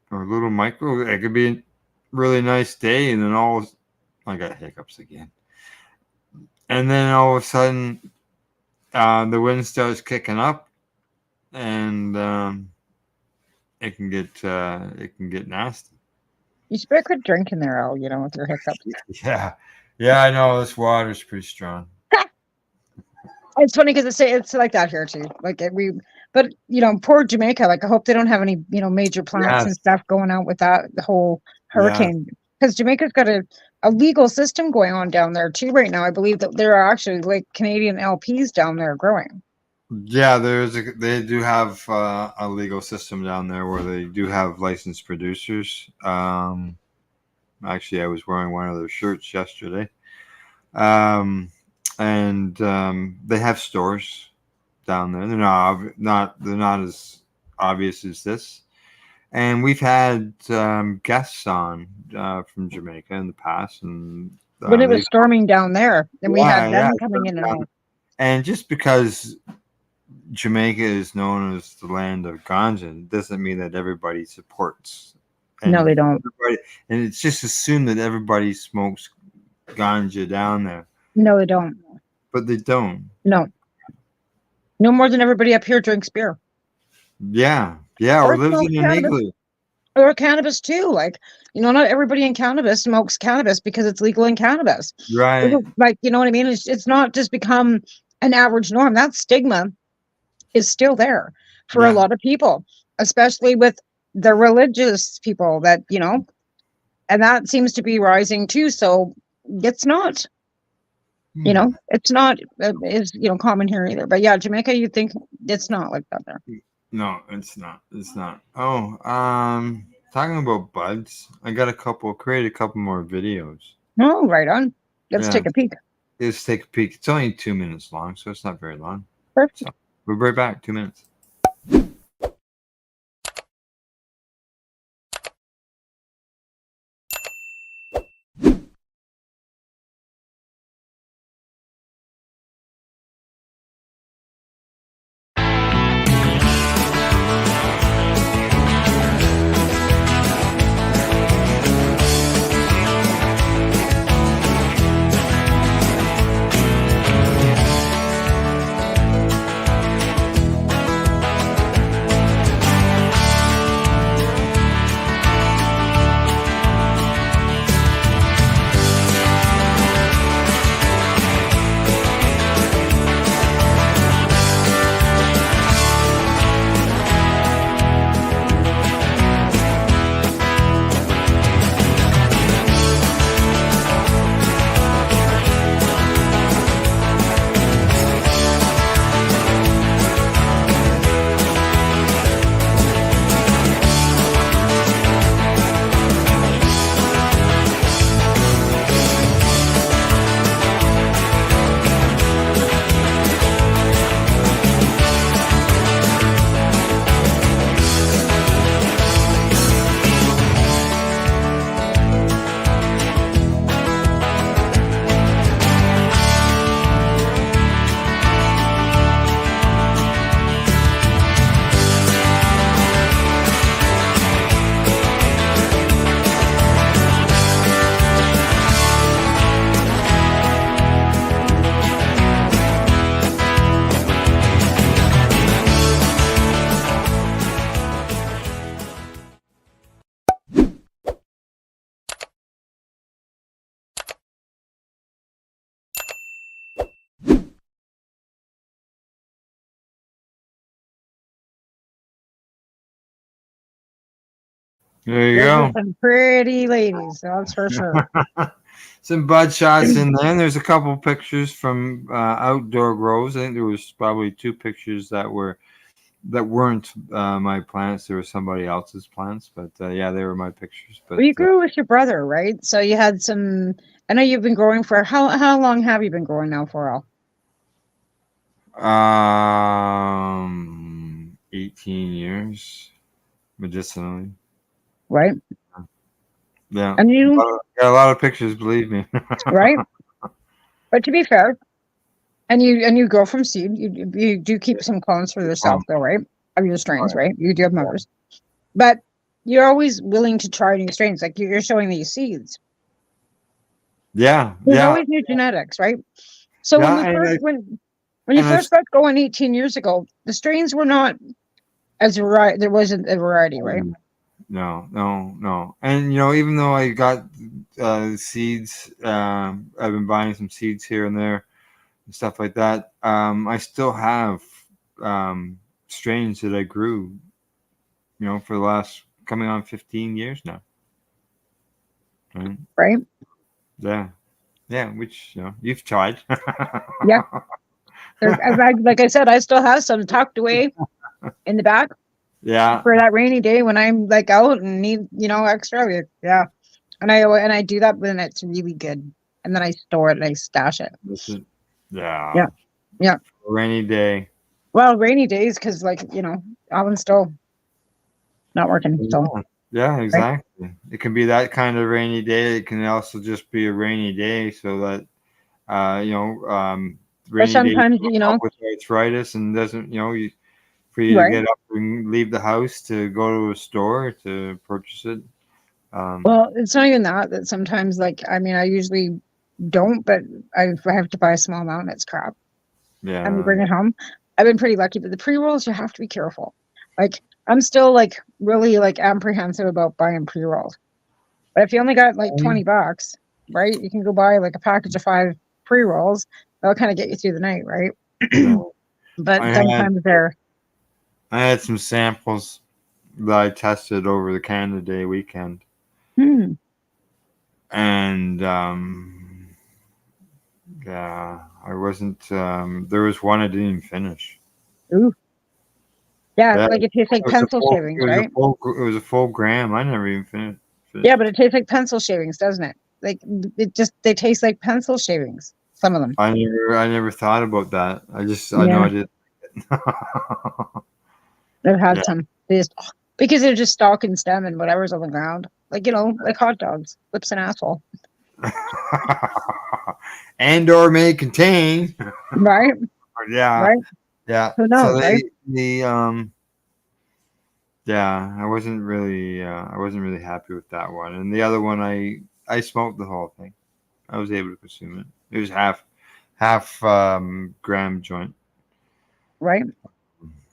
or little micro. It could be a really nice day, and then I got hiccups again. And then all of a sudden, the wind starts kicking up, and it can get nasty. You should better quit drinking there, Al. With your hiccups. Yeah. I know this water's pretty strong. It's funny because it's like that here too. But poor Jamaica. Like I hope they don't have any major plants and stuff going out with the whole hurricane. Because Jamaica's got a legal system going on down there too right now. I believe that there are actually like Canadian LPs down there growing. Yeah, they do have a legal system down there where they do have licensed producers. Actually, I was wearing one of their shirts yesterday. And they have stores down there. They're not as obvious as this. And we've had guests on from Jamaica in the past, and when it was storming down there, and we had them coming in and out. And just because Jamaica is known as the land of ganja doesn't mean that everybody supports. No, they don't. And it's just assumed that everybody smokes ganja down there. No, they don't. But they don't. No more than everybody up here drinks beer. Yeah, or lives in an igloo. Or cannabis too. Like, not everybody in cannabis smokes cannabis because it's legal in cannabis. Right. Like, you know what I mean? It's not just become an average norm. That stigma is still there for a lot of people, especially with the religious people that, and that seems to be rising too. So it's not. It's not common here either. But yeah, Jamaica, you think it's not like that there? No, it's not. Oh, talking about buds, I got create a couple more videos. Oh, right on. Let's take a peek. Let's take a peek. It's only 2 minutes long, so it's not very long. Perfect. So we'll be right back. 2 minutes. There you Those go. are some pretty ladies, that's for sure. Some bud shots in there. And there's a couple pictures from outdoor grows. I think there was probably 2 pictures that weren't my plants. They were somebody else's plants, but yeah, they were my pictures. But Well, you grew with your brother, right? So you had some. I know you've been growing for how long have you been growing now for? Al? 18 years medicinally. Right. Yeah. And you got a lot of pictures, believe me. right. But to be fair, and you grow from seed. You do keep some clones for yourself, though, right? Of your strains, right? You do have mothers, but you're always willing to try new strains. Like you're showing these seeds. Yeah. There's always new genetics, right? So when you first got going 18 years ago, the strains were not as variety. There wasn't a variety, right? No. And even though I got seeds, I've been buying some seeds here and there and stuff like that. I still have strains that I grew, for the last coming on 15 years now. Right. Yeah. Which you've tried. Yeah. Like I said, I still have some tucked away in the back. Yeah. For that rainy day when I'm like out and need, extra. Yeah. And I do that when it's really good. And then I store it and I stash it. Yeah. Rainy day. Well, rainy days because oven's still not working. So yeah, exactly. Right? It can be that kind of rainy day. It can also just be a rainy day so that but sometimes with arthritis and doesn't for you to get up and leave the house to go to a store to purchase it. Well, it's not even that sometimes I usually don't, but if I have to buy a small amount, it's crap. Yeah. And we bring it home. I've been pretty lucky, but the pre-rolls, you have to be careful. I'm still really apprehensive about buying pre-rolls. But if you only got $20, right, you can go buy a package of 5 pre-rolls. That'll kind of get you through the night, right? But sometimes I had some samples that I tested over the Canada Day weekend. And yeah, I wasn't there was one I didn't even finish. Ooh. Yeah, it tastes like pencil shavings, right? It was a full gram. I never even finished. Yeah, but it tastes like pencil shavings, doesn't it? They taste like pencil shavings. Some of them. I never thought about that. I know I did. I've had some. Because they're just stalk and stem and whatever's on the ground. Like hot dogs, lips and asshole. And or may contain. Right. Yeah. Right. Yeah. Who knows, right? Yeah, I wasn't really happy with that one. And the other one I smoked the whole thing. I was able to consume it. It was half gram joint. Right.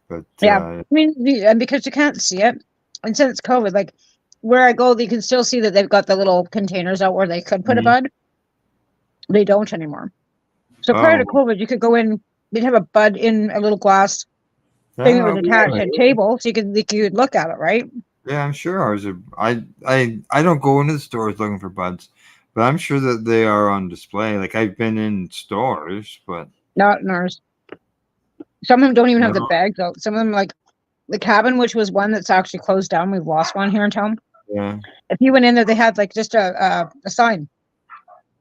But yeah, and because you can't see it, and since COVID, where I go, you can still see that they've got the little containers out where they could put a bud. They don't anymore. So prior to COVID, you could go in, you'd have a bud in a little glass thing that was attached to a table, so you could look at it, right? Yeah, I'm sure I don't go into the stores looking for buds, but I'm sure that they are on display. I've been in stores, but not in ours. Some of them don't even have the bags out. Some of them, the cabin, which was one that's actually closed down. We've lost one here in town. Yeah. If you went in there, they had just a sign,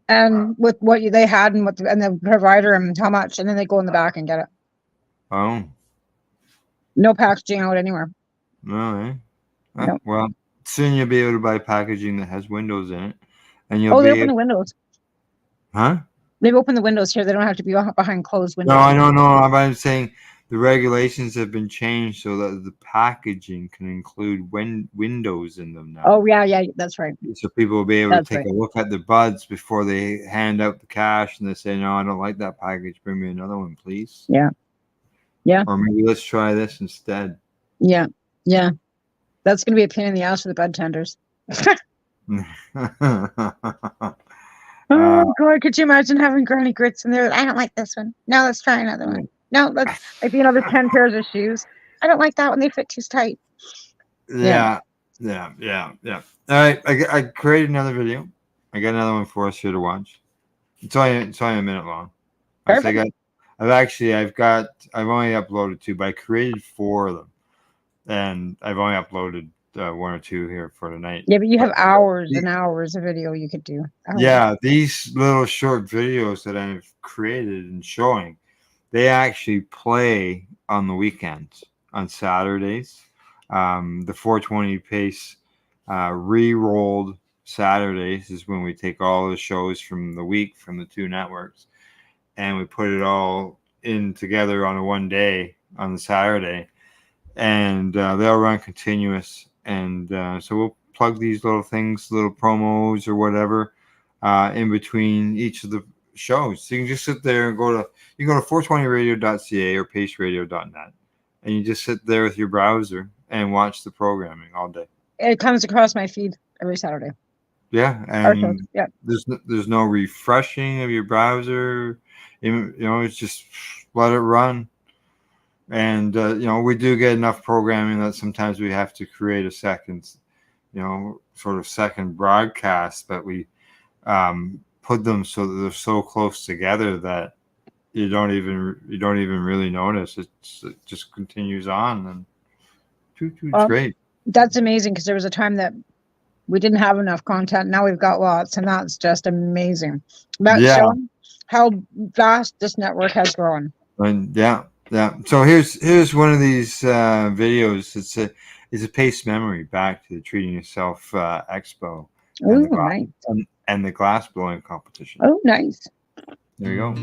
and with what they had and and the provider and how much, and then they go in the back and get it. Oh. No packaging out anywhere. No, eh? Nope. Well, soon you'll be able to buy packaging that has windows in it, and they open the windows. Huh? They've opened the windows here. They don't have to be behind closed windows. No, I don't know. I'm saying the regulations have been changed so that the packaging can include windows in them now. Oh, yeah, that's right. So people will be able to take a look at the buds before they hand out the cash, and they say, "No, I don't like that package. Bring me another one, please." Yeah. Yeah. Or maybe let's try this instead. Yeah. Yeah. That's going to be a pain in the ass for the bud tenders. Oh, God, could you imagine having granny grits in there? I don't like this one. No, let's try another one. No, let's, there's 10 pairs of shoes. I don't like that one. They fit too tight. Yeah. Yeah, yeah, yeah. All right, I created another video. I got another one for us here to watch. It's only a minute long. Perfect. I've only uploaded 2, but I created 4 of them, and I've only uploaded 1 or 2 here for tonight. Yeah, but you have But hours and hours of video you could do. Hours. yeah, these little short videos that I've created and showing, they actually play on the weekends, on Saturdays. The 420 pace re-rolled Saturdays is when we take all the shows from the week from the 2 networks, and we put it all in together on a one day on the Saturday, and they'll run continuous. And so we'll plug these little things, little promos or whatever, in between each of the shows. So you can just sit there and go to 420radio.ca or paceradio.net, and you just sit there with your browser and watch the programming all day. It comes across my feed every Saturday. Yeah, and there's no refreshing of your browser. It's just let it run. And we do get enough programming that sometimes we have to create a second, sort of second broadcast, but we put them so that they're so close together that you don't even really notice. It just continues on, and it's great. That's amazing, because there was a time that we didn't have enough content. Now we've got lots, and that's just amazing. That's showing how vast this network has grown. And yeah. So here's one of these videos. It's a pace memory back to the Treating Yourself Expo. Oh, nice. And the glass blowing competition. Oh, nice. There you go.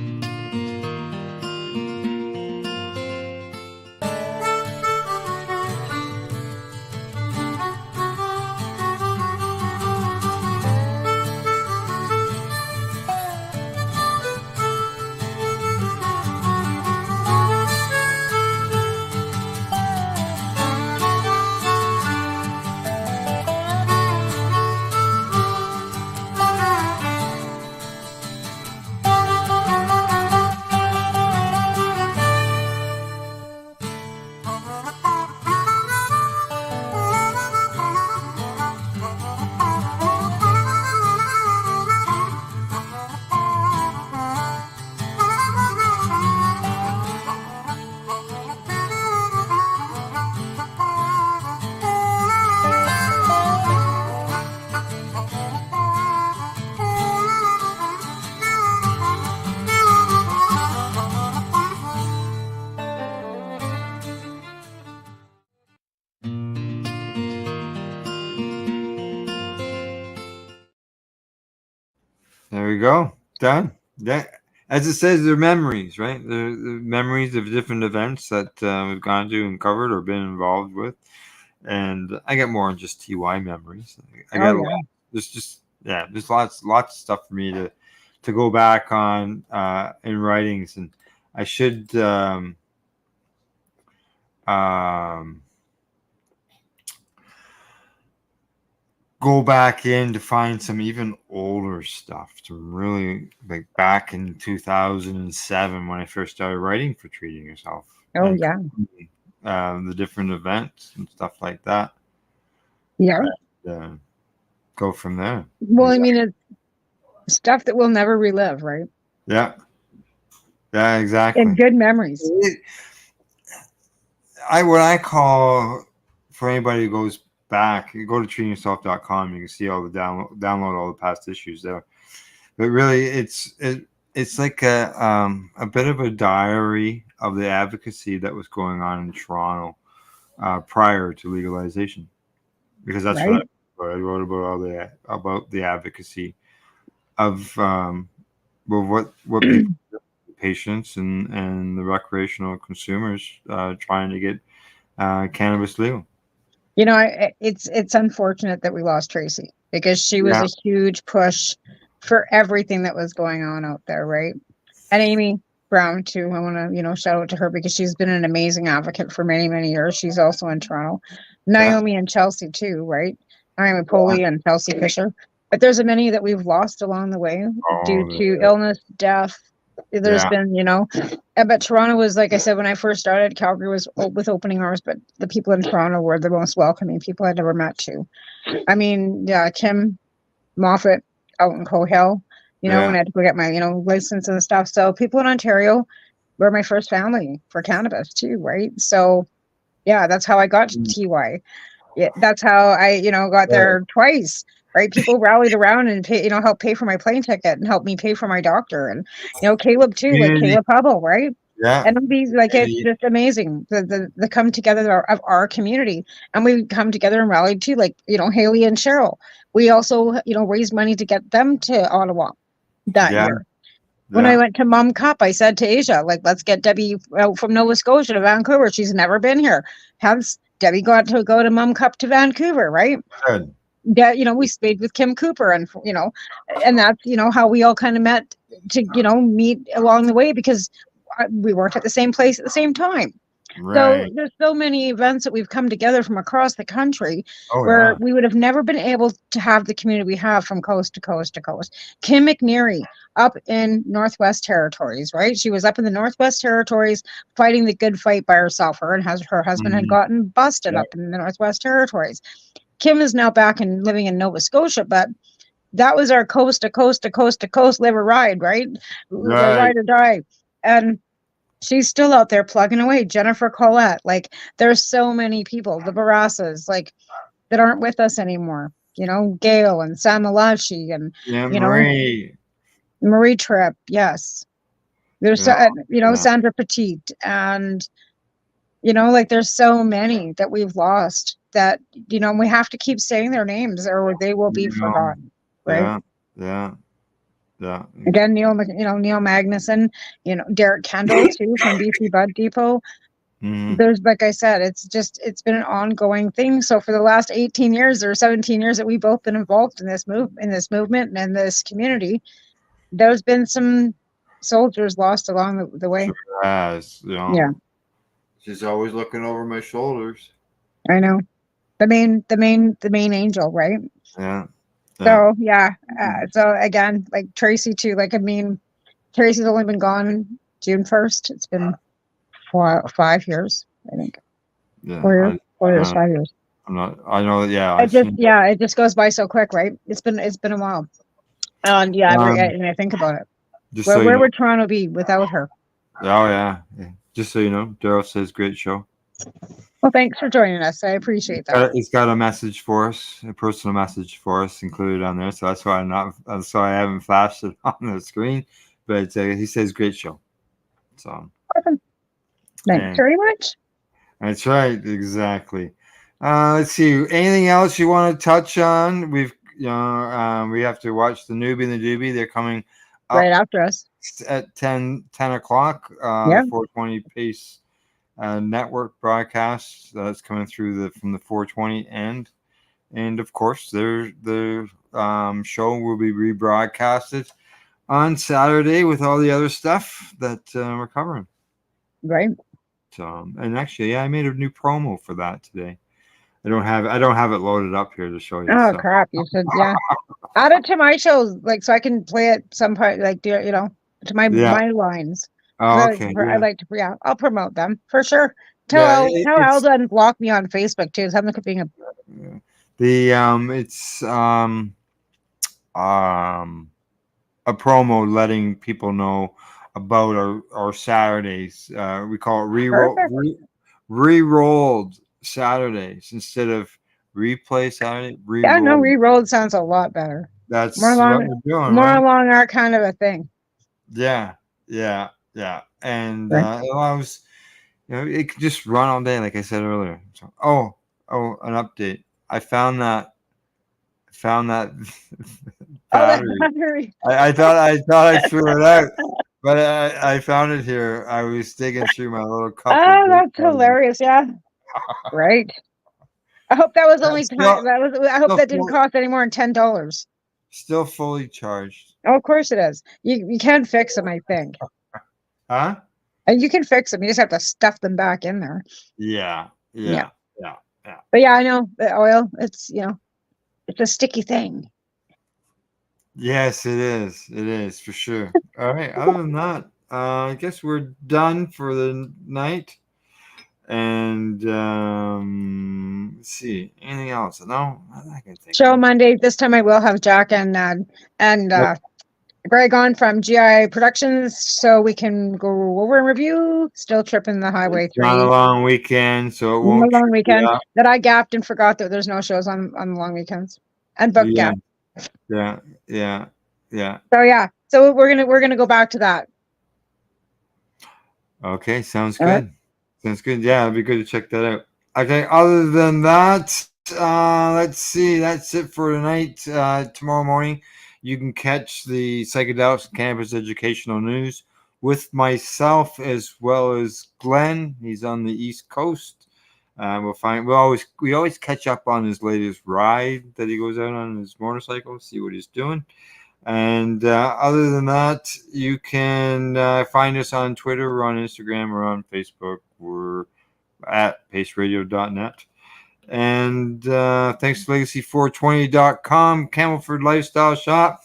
There we go. Done. Yeah. As it says, they're memories, right? They're memories of different events that we've gone to and covered or been involved with. And I get more than just TY memories. I got a lot. There's lots of stuff for me to go back on in writings, and I should go back in to find some even older stuff to really, like back in 2007 when I first started writing for Treating Yourself. Oh, yeah. The different events and stuff like that. Yeah. And, go from there. Well, I mean, it's stuff that we'll never relive, right? Yeah. Yeah, exactly. And good memories. What I call, for anybody who goes back, you go to treatingyourself.com, you can see all the download all the past issues there. But really, it's like a bit of a diary of the advocacy that was going on in Toronto prior to legalization, because that's what I wrote about the advocacy of what people, patients and the recreational consumers trying to get cannabis legal. It's unfortunate that we lost Tracy, because she was a huge push for everything that was going on out there, right? And Amy Brown too. I want to, shout out to her, because she's been an amazing advocate for many, many years. She's also in Toronto. Naomi and Chelsea too, right? Naomi Poley and Chelsea Fisher. But there's many that we've lost along the way due to illness, death, There's been, but Toronto was, like I said, when I first started, Calgary was with opening hours, but the people in Toronto were the most welcoming people I'd ever met too. I mean, yeah, Kim Moffat out in Cohill, when I had to go get my, license and stuff. So people in Ontario were my first family for cannabis too, right? So yeah, that's how I got to TY. Yeah, that's how I, got there twice. Right, people rallied around and helped pay for my plane ticket and helped me pay for my doctor, and Caleb too, like Caleb Hubble, right? Yeah, and these, like, it's just amazing the come together of our community, and we come together and rallied too, like Haley and Cheryl. We also raised money to get them to Ottawa that year. When I went to Mum Cup, I said to Asia, like, let's get Debbie out from Nova Scotia to Vancouver. She's never been here. Hence, Debbie got to go to Mum Cup to Vancouver, right? Good. Yeah, we stayed with Kim Cooper, and and that's how we all kind of met to meet along the way, because we worked at the same place at the same time. Right. So there's so many events that we've come together from across the country where we would have never been able to have the community we have from coast to coast to coast. Kim McNeary up in Northwest Territories, right? She was up in the Northwest Territories fighting the good fight by herself. Her husband had gotten busted up in the Northwest Territories. Kim is now back and living in Nova Scotia, but that was our coast to coast to coast to coast live or ride, right? Ride or die. And she's still out there plugging away. Jennifer Collette, like, there's so many people, the Barasas, like, that aren't with us anymore. Gail and Sam Malachi and Marie Tripp, yes. There's Sandra Petite, and like, there's so many that we've lost that we have to keep saying their names or they will be forgotten, right? Yeah. Again, Neil Magnuson, Derek Kendall too from BC Bud Depot. There's, like I said, it's been an ongoing thing. So for the last 18 years or 17 years that we've both been involved in this movement and in this community, there's been some soldiers lost along the way. Sure has, Yeah. She's always looking over my shoulders. I know. The main angel, right? Yeah. So yeah. So again, like Tracy too. Like, I mean, Tracy's only been gone June 1st. It's been 5 years, I think. Yeah. 4 years. 4 years. 5 years. It just goes by so quick, right? It's been a while. And and I think about it. Where would Toronto be without her? Oh yeah. Just so you know, Daryl says great show. Well, thanks for joining us. I appreciate that. It's got a message for us, a personal message for us included on there. So that's why I haven't flashed it on the screen. But he says great show. So awesome. Thanks very much. That's right, exactly. Let's see. Anything else you want to touch on? We have to watch the Newbie and the Doobie. They're coming up right after us at 10 o'clock. 420 Pace network broadcast that's coming through from the 420 end, and of course the show will be rebroadcasted on Saturday with all the other stuff that we're covering. Right. So, and actually, I made a new promo for that today. I don't have it loaded up here to show you. Oh crap! You should add it to my shows, like, so I can play it some part, like, to my lines. Oh, okay. I like to, I'll promote them for sure. Tell Alda and block me on Facebook too. Something being it's a promo letting people know about our Saturdays. We call it re-rolled Saturdays instead of replay Saturday. Re-rolled sounds a lot better. That's more along, what we're doing, more right? along our kind of a thing. Yeah. And it allows, it can just run all day, like I said earlier. So, an update. I found that battery. I thought I threw it out, but I found it here. I was digging through my little cup. Oh, that's hilarious! Yeah, right. I hope that was only I hope that didn't cost any more than $10. Still fully charged. Oh, of course it is. You can fix them, I think. Huh? And you can fix them. You just have to stuff them back in there. Yeah. But yeah, I know the oil. It's it's a sticky thing. Yes, it is. It is for sure. All right. Other than that, I guess we're done for the night. And let's see, anything else? No, I can think. Show Monday. This time I will have Jack and Greg on from GI Productions, so we can go over and review. Still tripping the Highway 3. Not a long weekend, so it won't. A long weekend yeah. that I gapped and forgot that there's no shows on the long weekends and book gap. Yeah. So we're gonna go back to that. Okay, sounds good. Sounds good. Yeah, it'd be good to check that out. Okay, other than that, let's see. That's it for tonight. Tomorrow morning, you can catch the Psychedelics and Cannabis Educational News with myself as well as Glenn. He's on the East Coast. We always catch up on his latest ride that he goes out on his motorcycle, see what he's doing. And other than that, you can find us on Twitter, or on Instagram, or on Facebook. We're at paceradio.net. And thanks to Legacy420.com, Campbellford Lifestyle Shop,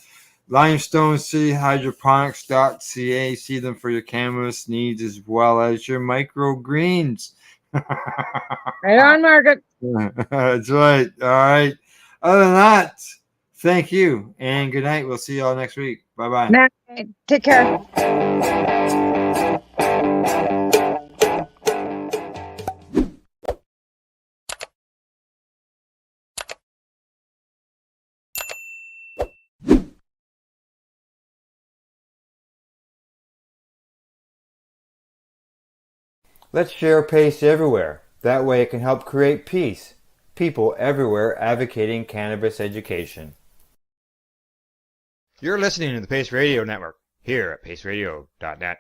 Limestone City Hydroponics.ca. See them for your cannabis needs as well as your microgreens. Right on, Margaret. That's right. All right. Other than that, thank you and good night. We'll see you all next week. Bye-bye. Night. Take care. Let's share PACE everywhere. That way it can help create peace. People everywhere advocating cannabis education. You're listening to the Pace Radio Network here at paceradio.net.